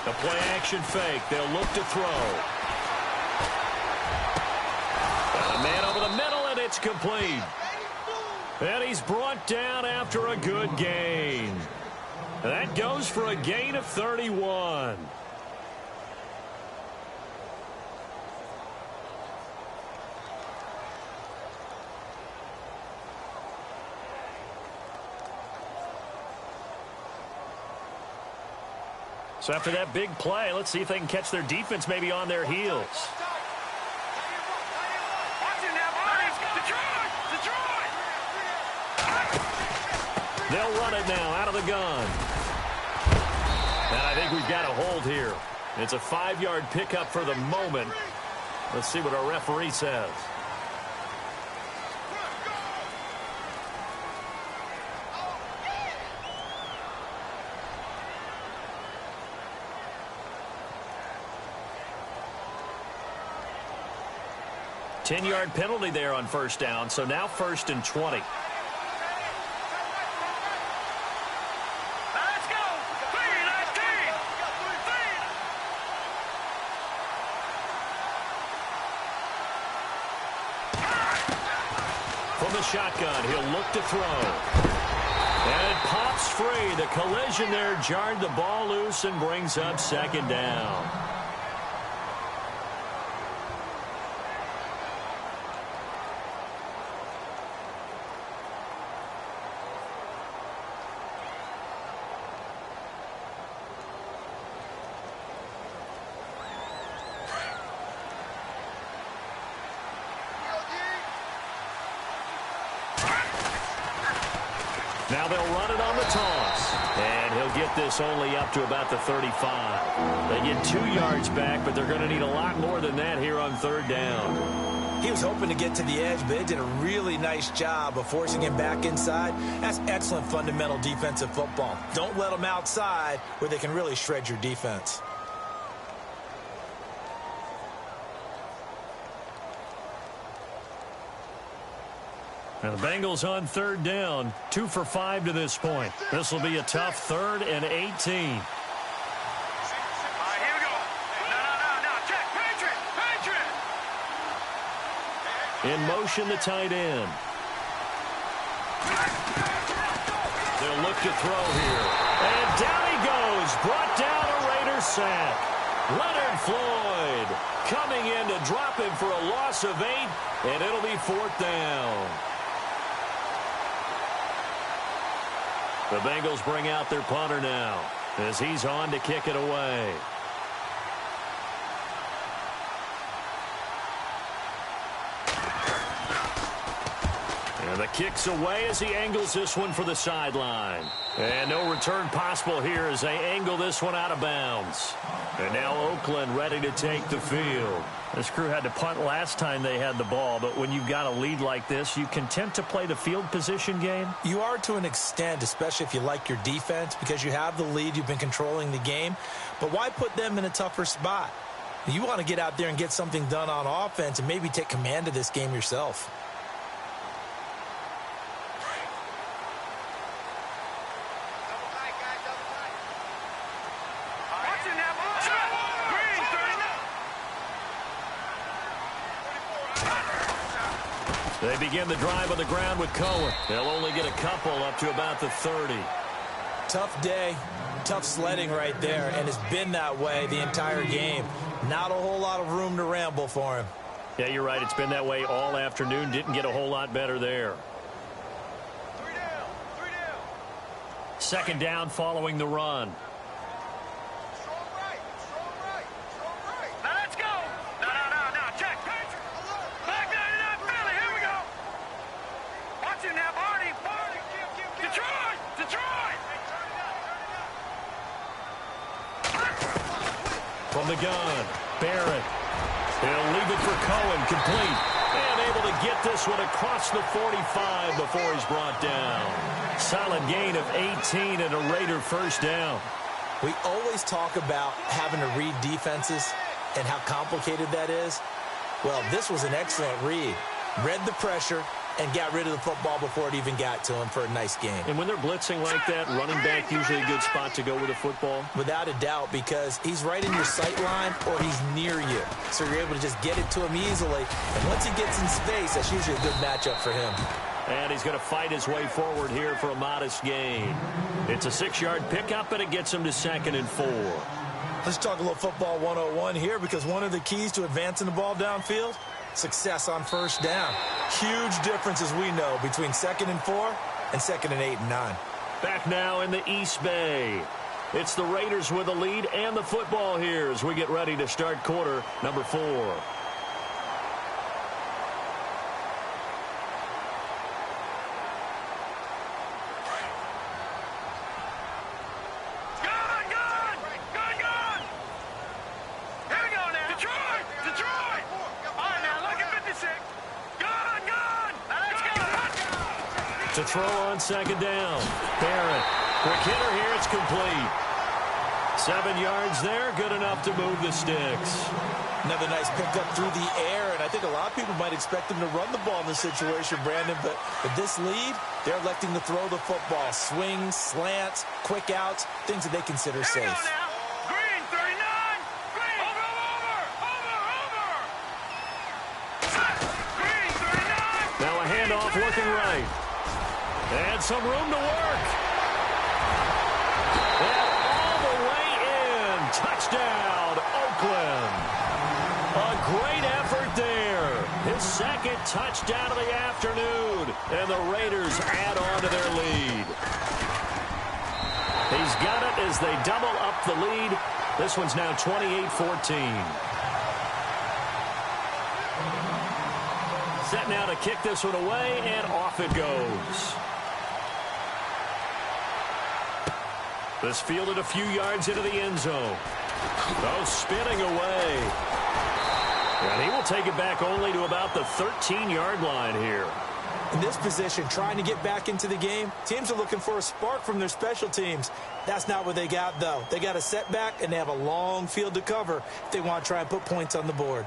The play-action fake. They'll look to throw. Got a man over the middle, and it's complete. And he's brought down after a good gain. That goes for a gain of 31. So after that big play, let's see if they can catch their defense maybe on their heels. They'll run it now out of the gun. And I think we've got a hold here. It's a 5-yard pickup for the moment. Let's see what our referee says. A 10-yard penalty there on first down, so now 1st and 20. From the shotgun, he'll look to throw. And it pops free. The collision there jarred the ball loose and brings up second down. Now they'll run it on the toss. And he'll get this only up to about the 35. They get 2 yards back, but they're going to need a lot more than that here on 3rd down. He was hoping to get to the edge, but they did a really nice job of forcing him back inside. That's excellent fundamental defensive football. Don't let them outside where they can really shred your defense. And the Bengals on 3rd down, 2 for 5 to this point. This will be a tough 3rd and 18. All right, here we go. No. Check. Patriot. In motion, the tight end. They'll look to throw here. And down he goes. Brought down a Raider sack. Leonard Floyd coming in to drop him for a loss of 8, and it'll be 4th down. The Bengals bring out their punter now as he's on to kick it away. And the kick's away as he angles this one for the sideline. And no return possible here as they angle this one out of bounds. And now Oakland ready to take the field. This crew had to punt last time they had the ball, but when you've got a lead like this, you content to play the field position game? You are to an extent, especially if you like your defense, because you have the lead, you've been controlling the game. But why put them in a tougher spot? You want to get out there and get something done on offense and maybe take command of this game yourself. They begin the drive on the ground with Cohen. They'll only get a couple up to about the 30. Tough day, tough sledding right there, and it's been that way the entire game. Not a whole lot of room to ramble for him. Yeah, you're right. It's been that way all afternoon. Didn't get a whole lot better there. 3 down. Second down following the run. Strong right. Now let's go. No. Check. Back 99 Philly. Here we go. Watch it now, Barney. Detroit. From the gun, Barrett. He'll leave it for Cohen, complete. And able to get this one across the 45 before he's brought down. Solid gain of 18 and a Raider first down. We always talk about having to read defenses and how complicated that is. Well, this was an excellent read. Read the pressure and got rid of the football before it even got to him for a nice game. And when they're blitzing like that, running back usually a good spot to go with the football? Without a doubt, because he's right in your sight line or he's near you. So you're able to just get it to him easily. And once he gets in space, that's usually a good matchup for him. And he's going to fight his way forward here for a modest gain. It's a 6-yard pickup, and it gets him to 2nd and 4. Let's talk a little football 101 here, because one of the keys to advancing the ball downfield, success on first down. Huge difference, as we know, between 2nd and 4 and 2nd and 8 and 9. Back now in the East Bay. It's the Raiders with the lead and the football here as we get ready to start quarter number 4. To throw on 2nd down. Barrett. Quick hitter here. It's complete. 7 yards there. Good enough to move the sticks. Another nice pickup through the air, and I think a lot of people might expect him to run the ball in this situation, Brandon, but with this lead, they're electing to throw the football. Swings, slants, quick outs, things that they consider safe. Green 39. Green. Over. Green 39. Now a handoff looking right. And some room to work. And all the way in. Touchdown, Oakland. A great effort there. His 2nd touchdown of the afternoon. And the Raiders add on to their lead. He's got it as they double up the lead. This one's now 28-14. Set now to kick this one away, and off it goes. This fielded a few yards into the end zone. Oh, spinning away. And he will take it back only to about the 13-yard line here. In this position, trying to get back into the game, teams are looking for a spark from their special teams. That's not what they got, though. They got a setback, and they have a long field to cover if they want to try and put points on the board.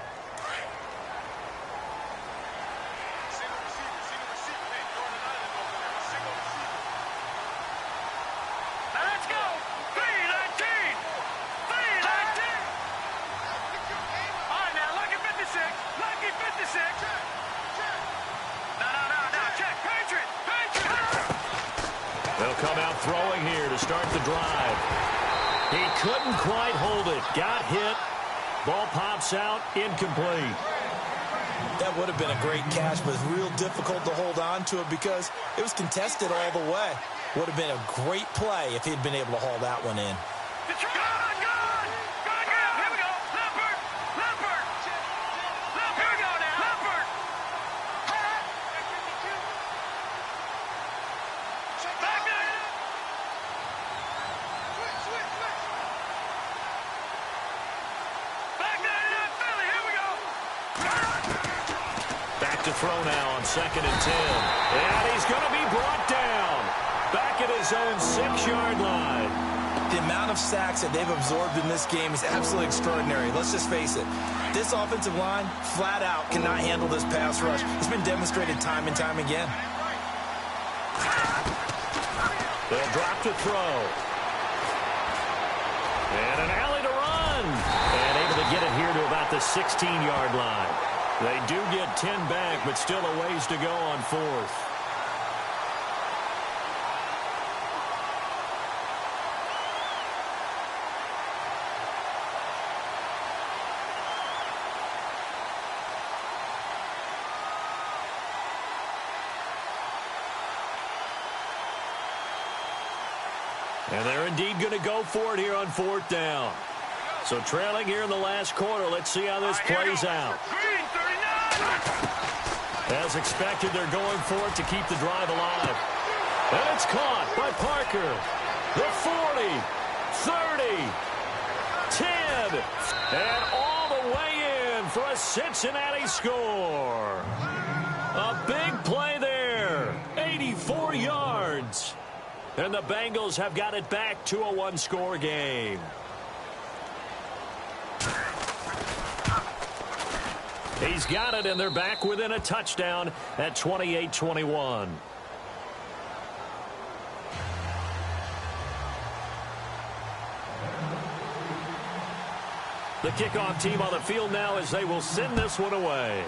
They'll come out throwing here to start the drive. He couldn't quite hold it. Got hit. Ball pops out. Incomplete. That would have been a great catch, but it's real difficult to hold on to it because it was contested all the way. Would have been a great play if he'd been able to haul that one in. back to throw now on 2nd and 10. And he's going to be brought down. Back at his own 6-yard line. The amount of sacks that they've absorbed in this game is absolutely extraordinary. Let's just face it. This offensive line, flat out, cannot handle this pass rush. It's been demonstrated time and time again. They'll drop to throw. And an alley to run. And able to get it here to about the 16-yard line. They do get 10 back, but still a ways to go on 4th. And they're indeed going to go for it here on 4th down. So trailing here in the last quarter. Let's see how this plays out. As expected, they're going for it to keep the drive alive. And it's caught by Parker. The 40, 30, 10, and all the way in for a Cincinnati score. A big play there. 84 yards. And the Bengals have got it back to a one-score game. He's got it, and they're back within a touchdown at 28-21. The kickoff team on the field now as they will send this one away.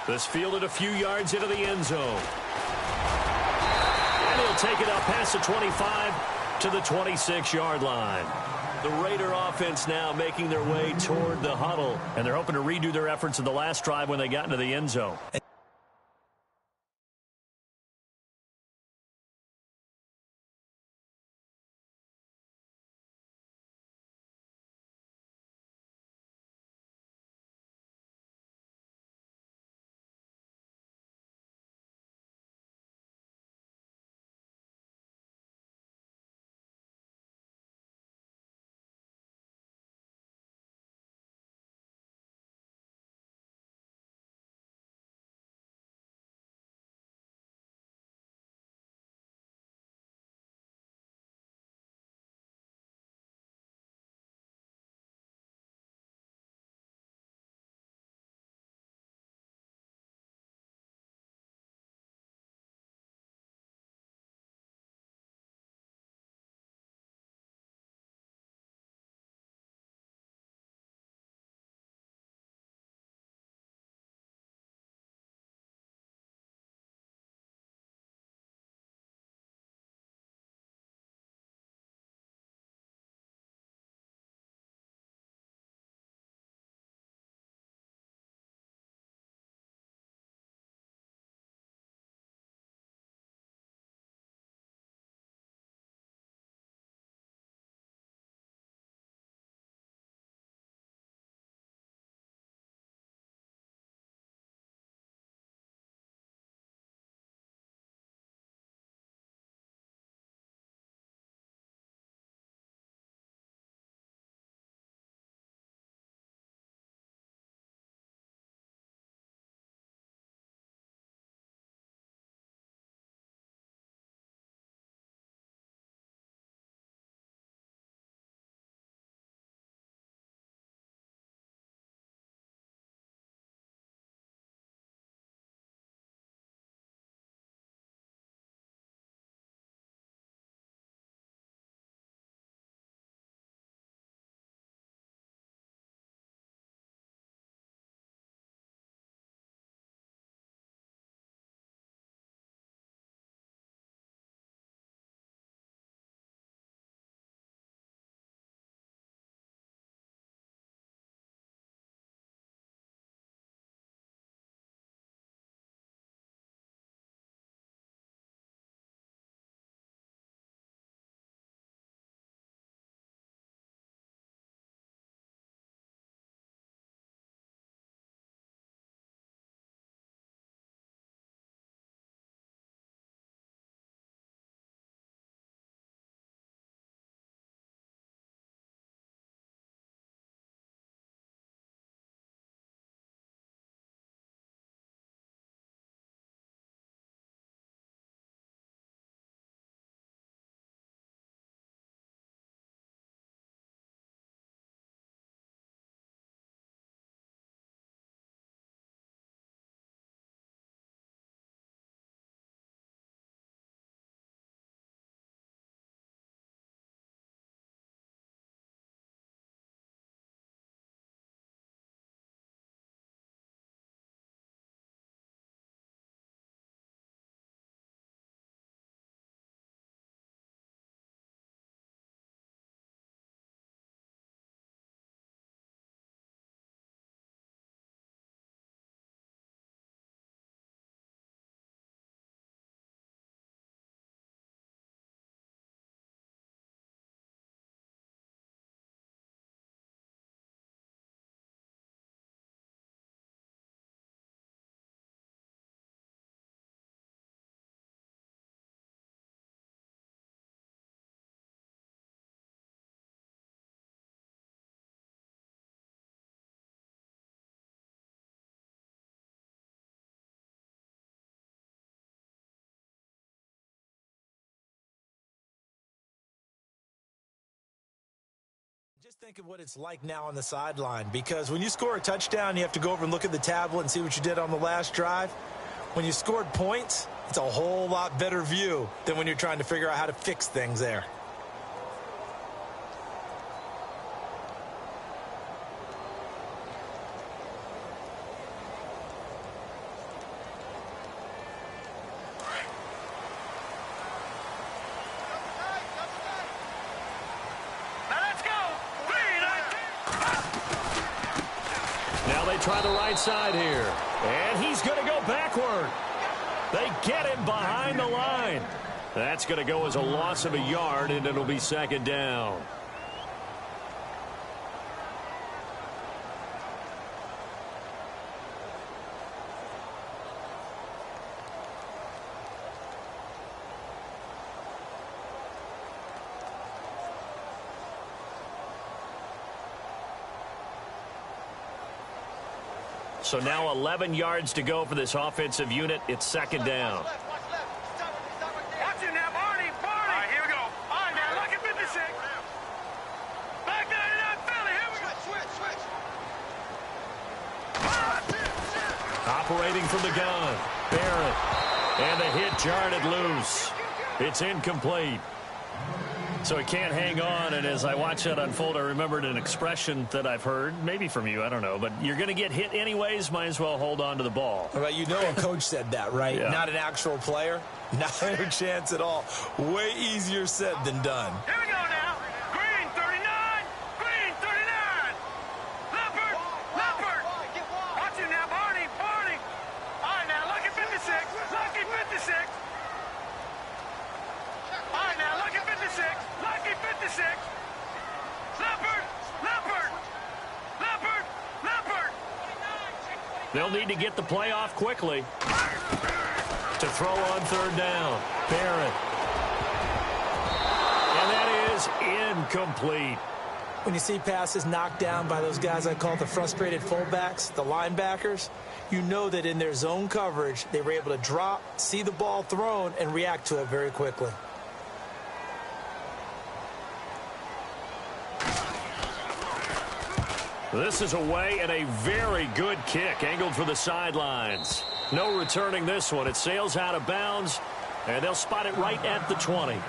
This fielded a few yards into the end zone. And he'll take it up past the 25 to the 26-yard line. The Raider offense now making their way toward the huddle, and they're hoping to redo their efforts in the last drive when they got into the end zone. Just think of what it's like now on the sideline, because when you score a touchdown, you have to go over and look at the tablet and see what you did on the last drive. When you scored points, it's a whole lot better view than when you're trying to figure out how to fix things there. Try the right side here. And he's going to go backward. They get him behind the line. That's going to go as a loss of a yard, and it'll be second down. So now 11 yards to go for this offensive unit. It's second down. Watch it now, Barney. All right, here we go. All right, now, look at 56. Back 99, Philly. Here we go. Switch. Operating from the gun. Barrett. And the hit jarred it loose. It's incomplete. So he can't hang on, and as I watch that unfold, I remembered an expression that I've heard, maybe from you, I don't know, but you're going to get hit anyways, might as well hold on to the ball. Well, you know a coach said that, right? Yeah. Not an actual player. Not a chance at all. Way easier said than done. Here we go now. Green 39. Green 39. Leopard. Leopard. Watch it now, Barney. Barney. All right, now, look at 56. Lucky 56. All right, now, look at 56. Lucky 56. Leopard. Leopard. Leopard. Leopard. They'll need to get the play off quickly to throw on third down. Barrett. And that is incomplete. When you see passes knocked down by those guys I call the frustrated fullbacks, the linebackers, you know that in their zone coverage, they were able to drop, see the ball thrown, and react to it very quickly. This is away and a very good kick, angled for the sidelines. No returning this one. It sails out of bounds, and they'll spot it right at the 20.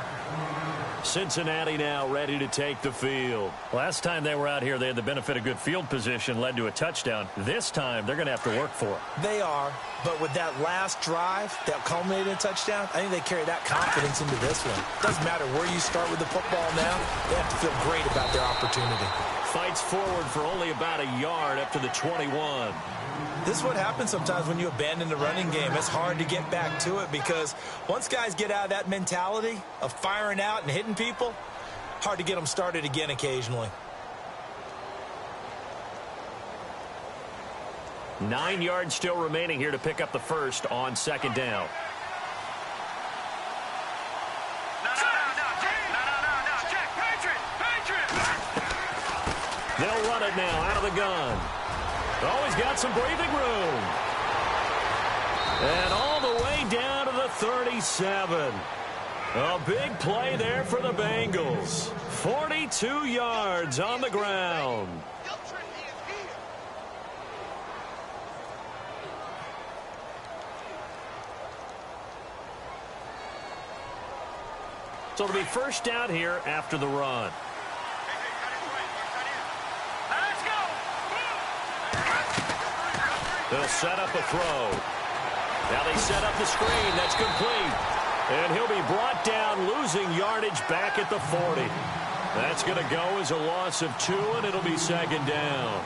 Cincinnati now ready to take the field. Last time they were out here, they had the benefit of good field position, led to a touchdown. This time, they're going to have to work for it. They are, but with that last drive that culminated in a touchdown, I think they carry that confidence into this one. Doesn't matter where you start with the football now, they have to feel great about their opportunity. Fights forward for only about a yard up to the 21. This is what happens sometimes when you abandon the running game. It's hard to get back to it because once guys get out of that mentality of firing out and hitting people, hard to get them started again occasionally. 9 yards still remaining here to pick up the first on second down. They'll run it now out of the gun. Oh, he's got some breathing room. And all the way down to the 37. A big play there for the Bengals. 42 yards on the ground. So it'll be first down here after the run. They'll set up a throw. Now they set up the screen. That's complete. And he'll be brought down, losing yardage back at the 40. That's going to go as a loss of 2, and it'll be second down.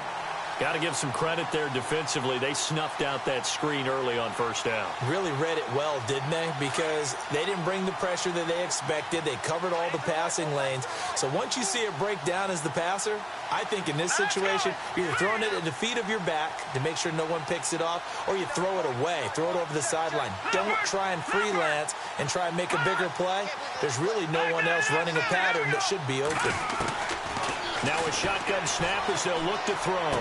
Got to give some credit there defensively. They snuffed out that screen early on first down. Really read it well, didn't they? Because they didn't bring the pressure that they expected. They covered all the passing lanes. So once you see it break down as the passer, I think in this situation, you're either throwing it at the feet of your back to make sure no one picks it off, or you throw it away, throw it over the sideline. Don't try and freelance and try and make a bigger play. There's really no one else running a pattern that should be open. Now a shotgun snap as they'll look to throw.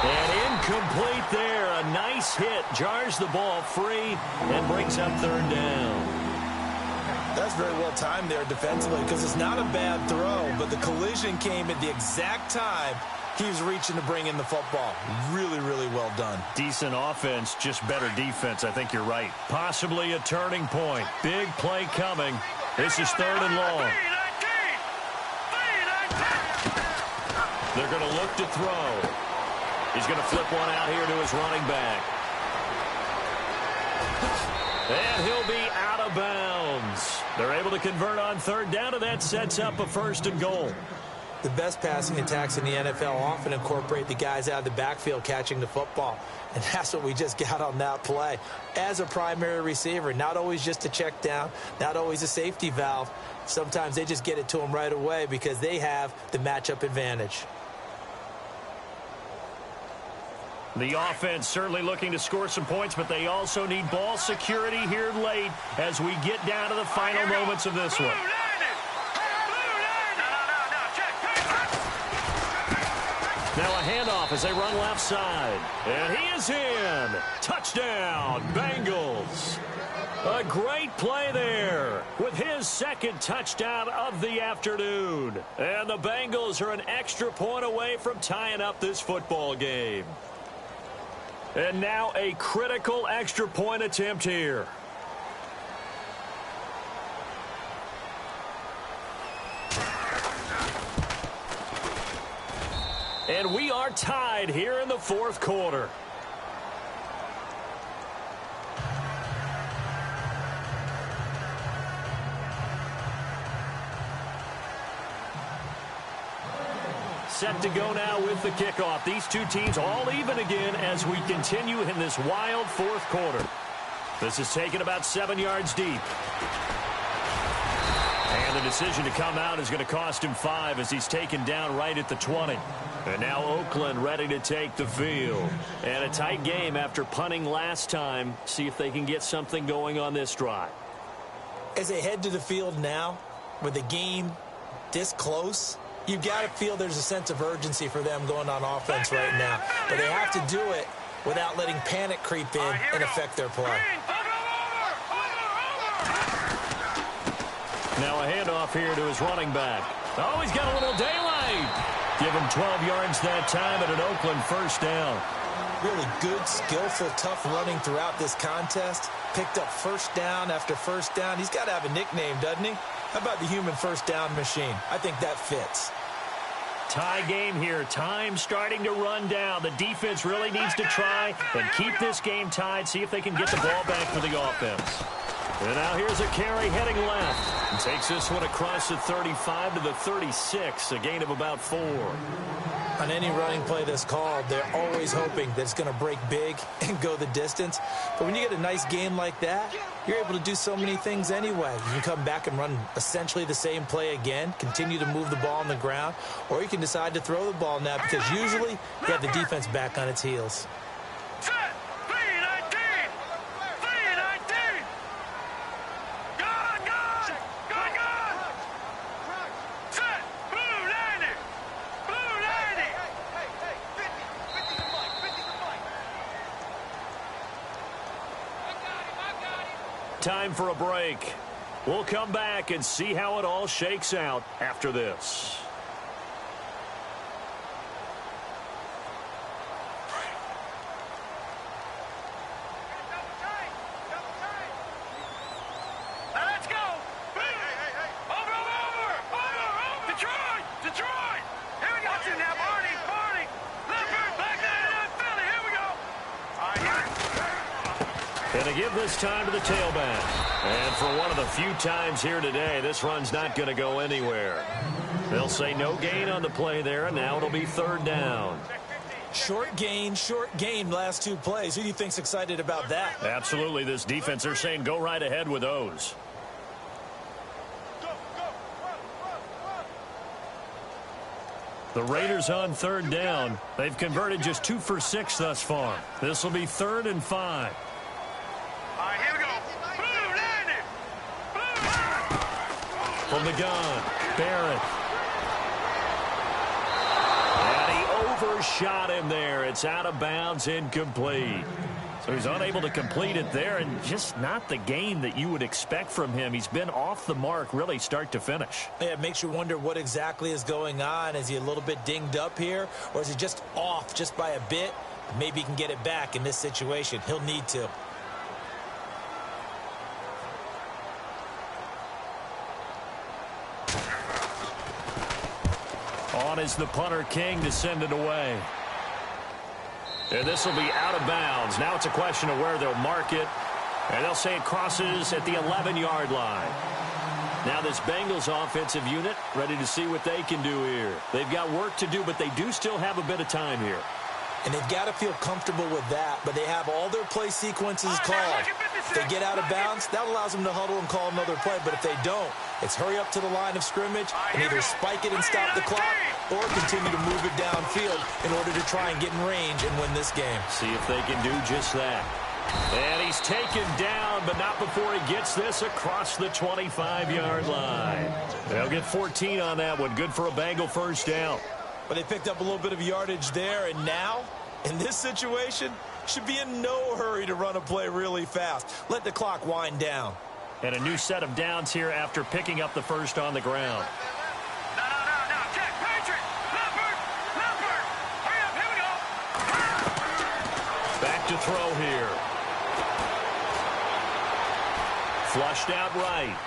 And incomplete there. A nice hit. Jars the ball free and brings up third down. That's very well timed there defensively because it's not a bad throw, but the collision came at the exact time he was reaching to bring in the football. Really, really well done. Decent offense, just better defense. I think you're right. Possibly a turning point. Big play coming. This is 3rd and long. They're going to look to throw. He's going to flip one out here to his running back. And he'll be out of bounds. They're able to convert on 3rd down, and that sets up a 1st and goal. The best passing attacks in the NFL often incorporate the guys out of the backfield catching the football. And that's what we just got on that play. As a primary receiver, not always just a check down, not always a safety valve. Sometimes they just get it to them right away because they have the matchup advantage. The offense certainly looking to score some points, but they also need ball security here late as we get down to the final moments of this one. Now a handoff as they run left side. And he is in. Touchdown, Bengals. A great play there with his 2nd touchdown of the afternoon. And the Bengals are an extra point away from tying up this football game. And now a critical extra point attempt here. And we are tied here in the 4th quarter. Set to go now with the kickoff. These two teams all even again as we continue in this wild 4th quarter. This is taken about 7 yards deep. And the decision to come out is going to cost him 5 as he's taken down right at the 20. And now Oakland ready to take the field. And a tight game after punting last time. See if they can get something going on this drive. As they head to the field now, with the game this close, you've got to feel there's a sense of urgency for them going on offense right now. But they have to do it without letting panic creep in and affect their play. Now a handoff here to his running back. Oh, he's got a little daylight. Give him 12 yards that time and an Oakland 1st down. Really good, skillful, tough running throughout this contest. Picked up 1st down after 1st down. He's got to have a nickname, doesn't he? How about the human 1st down machine? I think that fits. Tie game here. Time starting to run down. The defense really needs to try and keep this game tied. See if they can get the ball back for the offense. And now here's a carry heading left. And takes this one across the 35 to the 36. A gain of about 4. On any running play that's called, they're always hoping that it's going to break big and go the distance. But when you get a nice game like that, you're able to do so many things anyway. You can come back and run essentially the same play again, continue to move the ball on the ground, or you can decide to throw the ball now because usually you have the defense back on its heels. Time for a break. We'll come back and see how it all shakes out after this. Now let's go. Over. Detroit. Here we go. Watch it now, Barney. Leopard, back there, Philly. Here we go. All right, here. Gonna give this time to the tailback. And for one of the few times here today, this run's not going to go anywhere. They'll say no gain on the play there, and now it'll be 3rd down. Short gain, last 2 plays. Who do you think's excited about that? Absolutely, this defense, they're saying go right ahead with those. The Raiders on 3rd down. They've converted just 2 for 6 thus far. This will be 3rd and 5. All right, here we go. From the gun, Barrett. And he overshot him there. It's out of bounds, incomplete. So he's unable to complete it there, and just not the game that you would expect from him. He's been off the mark really start to finish. Yeah, it makes you wonder what exactly is going on. Is he a little bit dinged up here, or is he just off just by a bit? Maybe he can get it back in this situation. He'll need to. On is the punter King to send it away. And this will be out of bounds. Now it's a question of where they'll mark it. And they'll say it crosses at the 11-yard line. Now this Bengals offensive unit ready to see what they can do here. They've got work to do, but they do still have a bit of time here. And they've got to feel comfortable with that, but they have all their play sequences called. If they get out of bounds, that allows them to huddle and call another play. But if they don't, it's hurry up to the line of scrimmage and either spike it and stop the clock or continue to move it downfield in order to try and get in range and win this game. See if they can do just that. And he's taken down, but not before he gets this across the 25-yard line. They'll get 14 on that one. Good for a Bengal first down. But they picked up a little bit of yardage there, and now, in this situation, should be in no hurry to run a play really fast. Let the clock wind down. And a new set of downs here after picking up the first on the ground. No. Check. Patriot. Leopard. Hurry up. Here we go. Back to throw here. Flushed out right.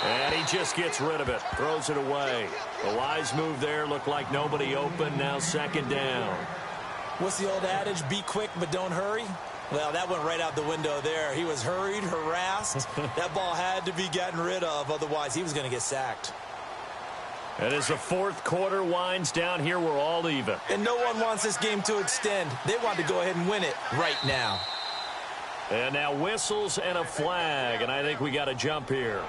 And he just gets rid of it. Throws it away. The wise move there. Looked like nobody open. Now second down. What's the old adage? Be quick, but don't hurry. Well, that went right out the window there. He was hurried, harassed. That ball had to be gotten rid of. Otherwise, he was going to get sacked. And as the fourth quarter winds down here, we're all even. And no one wants this game to extend. They want to go ahead and win it right now. And now whistles and a flag. And I think we got a jump here.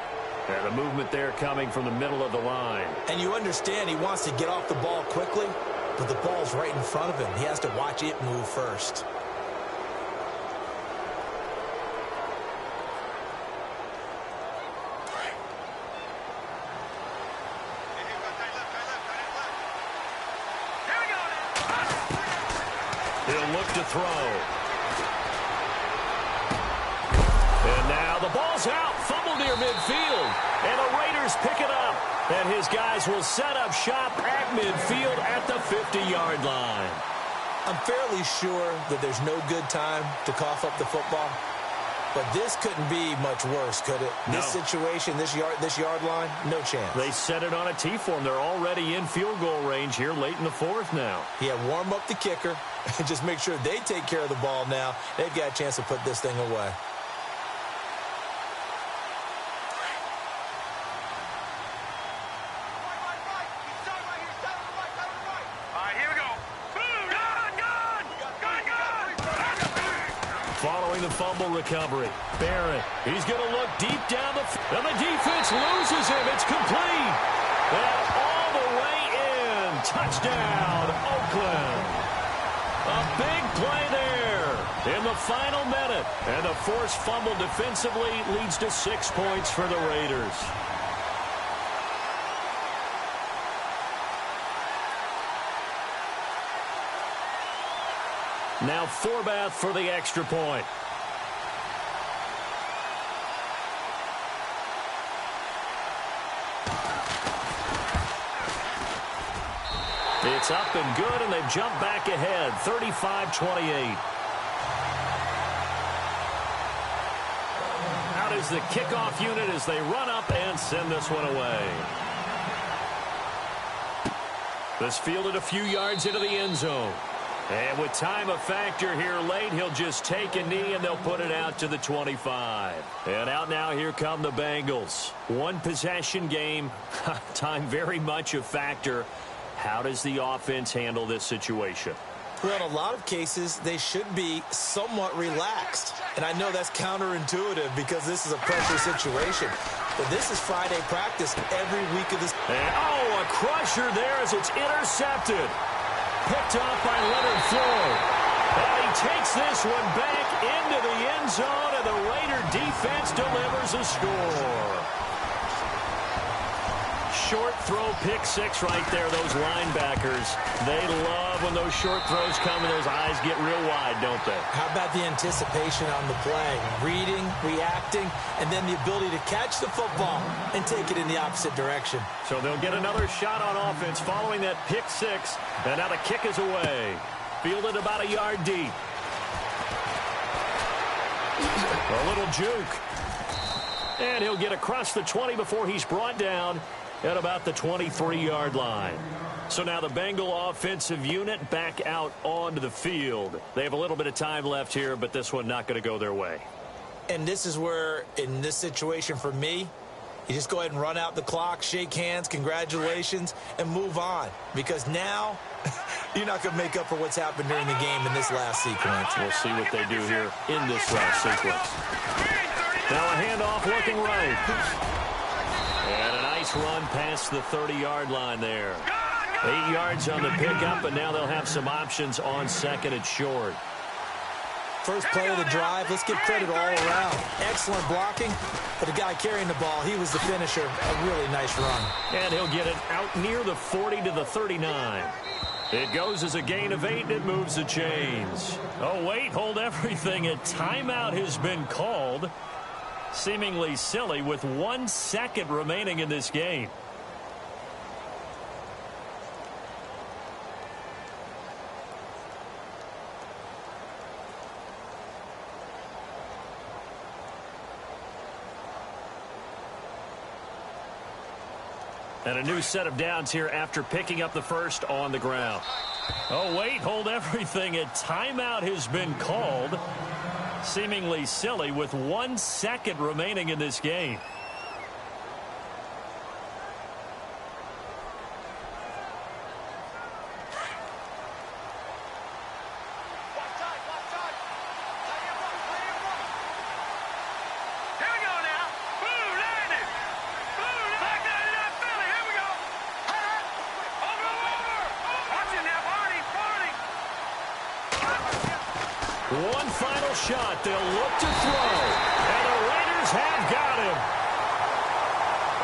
And the movement there coming from the middle of the line. And you understand he wants to get off the ball quickly, but the ball's right in front of him. He has to watch it move first. He'll look to throw. And now the ball's out. Fumble near midfield. And the Raiders pick it up. And his guys will set up shop at midfield at the 50-yard line. I'm fairly sure that there's no good time to cough up the football. But this couldn't be much worse, could it? No. This situation, this yard line, no chance. They set it on a T-form. They're already in field goal range here late in the fourth now. Yeah, warm up the kicker and just make sure they take care of the ball now. They've got a chance to put this thing away. Following the fumble recovery, Barrett, he's going to look deep down the field. And the defense loses him. It's complete. And all the way in. Touchdown, Oakland. A big play there in the final minute. And the forced fumble defensively leads to 6 points for the Raiders. Now Forbath for the extra point. It's up and good, and they've jumped back ahead, 35-28. Out is the kickoff unit as they run up and send this one away. This fielded a few yards into the end zone. And with time a factor here late, he'll just take a knee and they'll put it out to the 25. And out now, here come the Bengals. One possession game, time very much a factor. How does the offense handle this situation? Well, in a lot of cases, they should be somewhat relaxed. And I know that's counterintuitive because this is a pressure situation. But this is Friday practice every week of this. And, oh, a crusher there as it's intercepted. Picked off by Leonard Floyd. And he takes this one back into the end zone, and the Raider defense delivers a score. short throw pick six right there, those linebackers. They love when those short throws come and those eyes get real wide, don't they? How about the anticipation on the play? Reading, reacting, and then the ability to catch the football and take it in the opposite direction. So they'll get another shot on offense following that pick six. And now the kick is away. Fielded about a yard deep. A little juke. And he'll get across the 20 before he's brought down at about the 23-yard line. So now the Bengal offensive unit back out onto the field. They have a little bit of time left here, but this one not going to go their way. And this is where, in this situation for me, you just go ahead and run out the clock, shake hands, congratulations, and move on. Because now you're not going to make up for what's happened during the game in this last sequence. We'll see what they do here in this last sequence. Now a handoff looking right. And a nice run past the 30-yard line there. 8 yards on the pickup, and now they'll have some options on second and short. First play of the drive, let's give credit all around. Excellent blocking, but the guy carrying the ball, he was the finisher. A really nice run. And he'll get it out near the 40 to the 39. It goes as a gain of 8, and it moves the chains. Oh, wait, hold everything. A timeout has been called. Seemingly silly with 1 second remaining in this game. And a new set of downs here after picking up the first on the ground. Oh, wait, hold everything. A timeout has been called. Seemingly silly with 1 second remaining in this game. One final shot. They'll look to throw. And the Raiders have got him.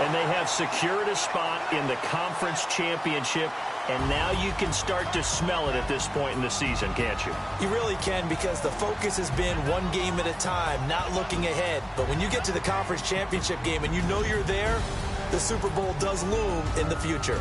And they have secured a spot in the conference championship. And now you can start to smell it at this point in the season, can't you? You really can, because the focus has been one game at a time, not looking ahead. But when you get to the conference championship game and you know you're there, the Super Bowl does loom in the future.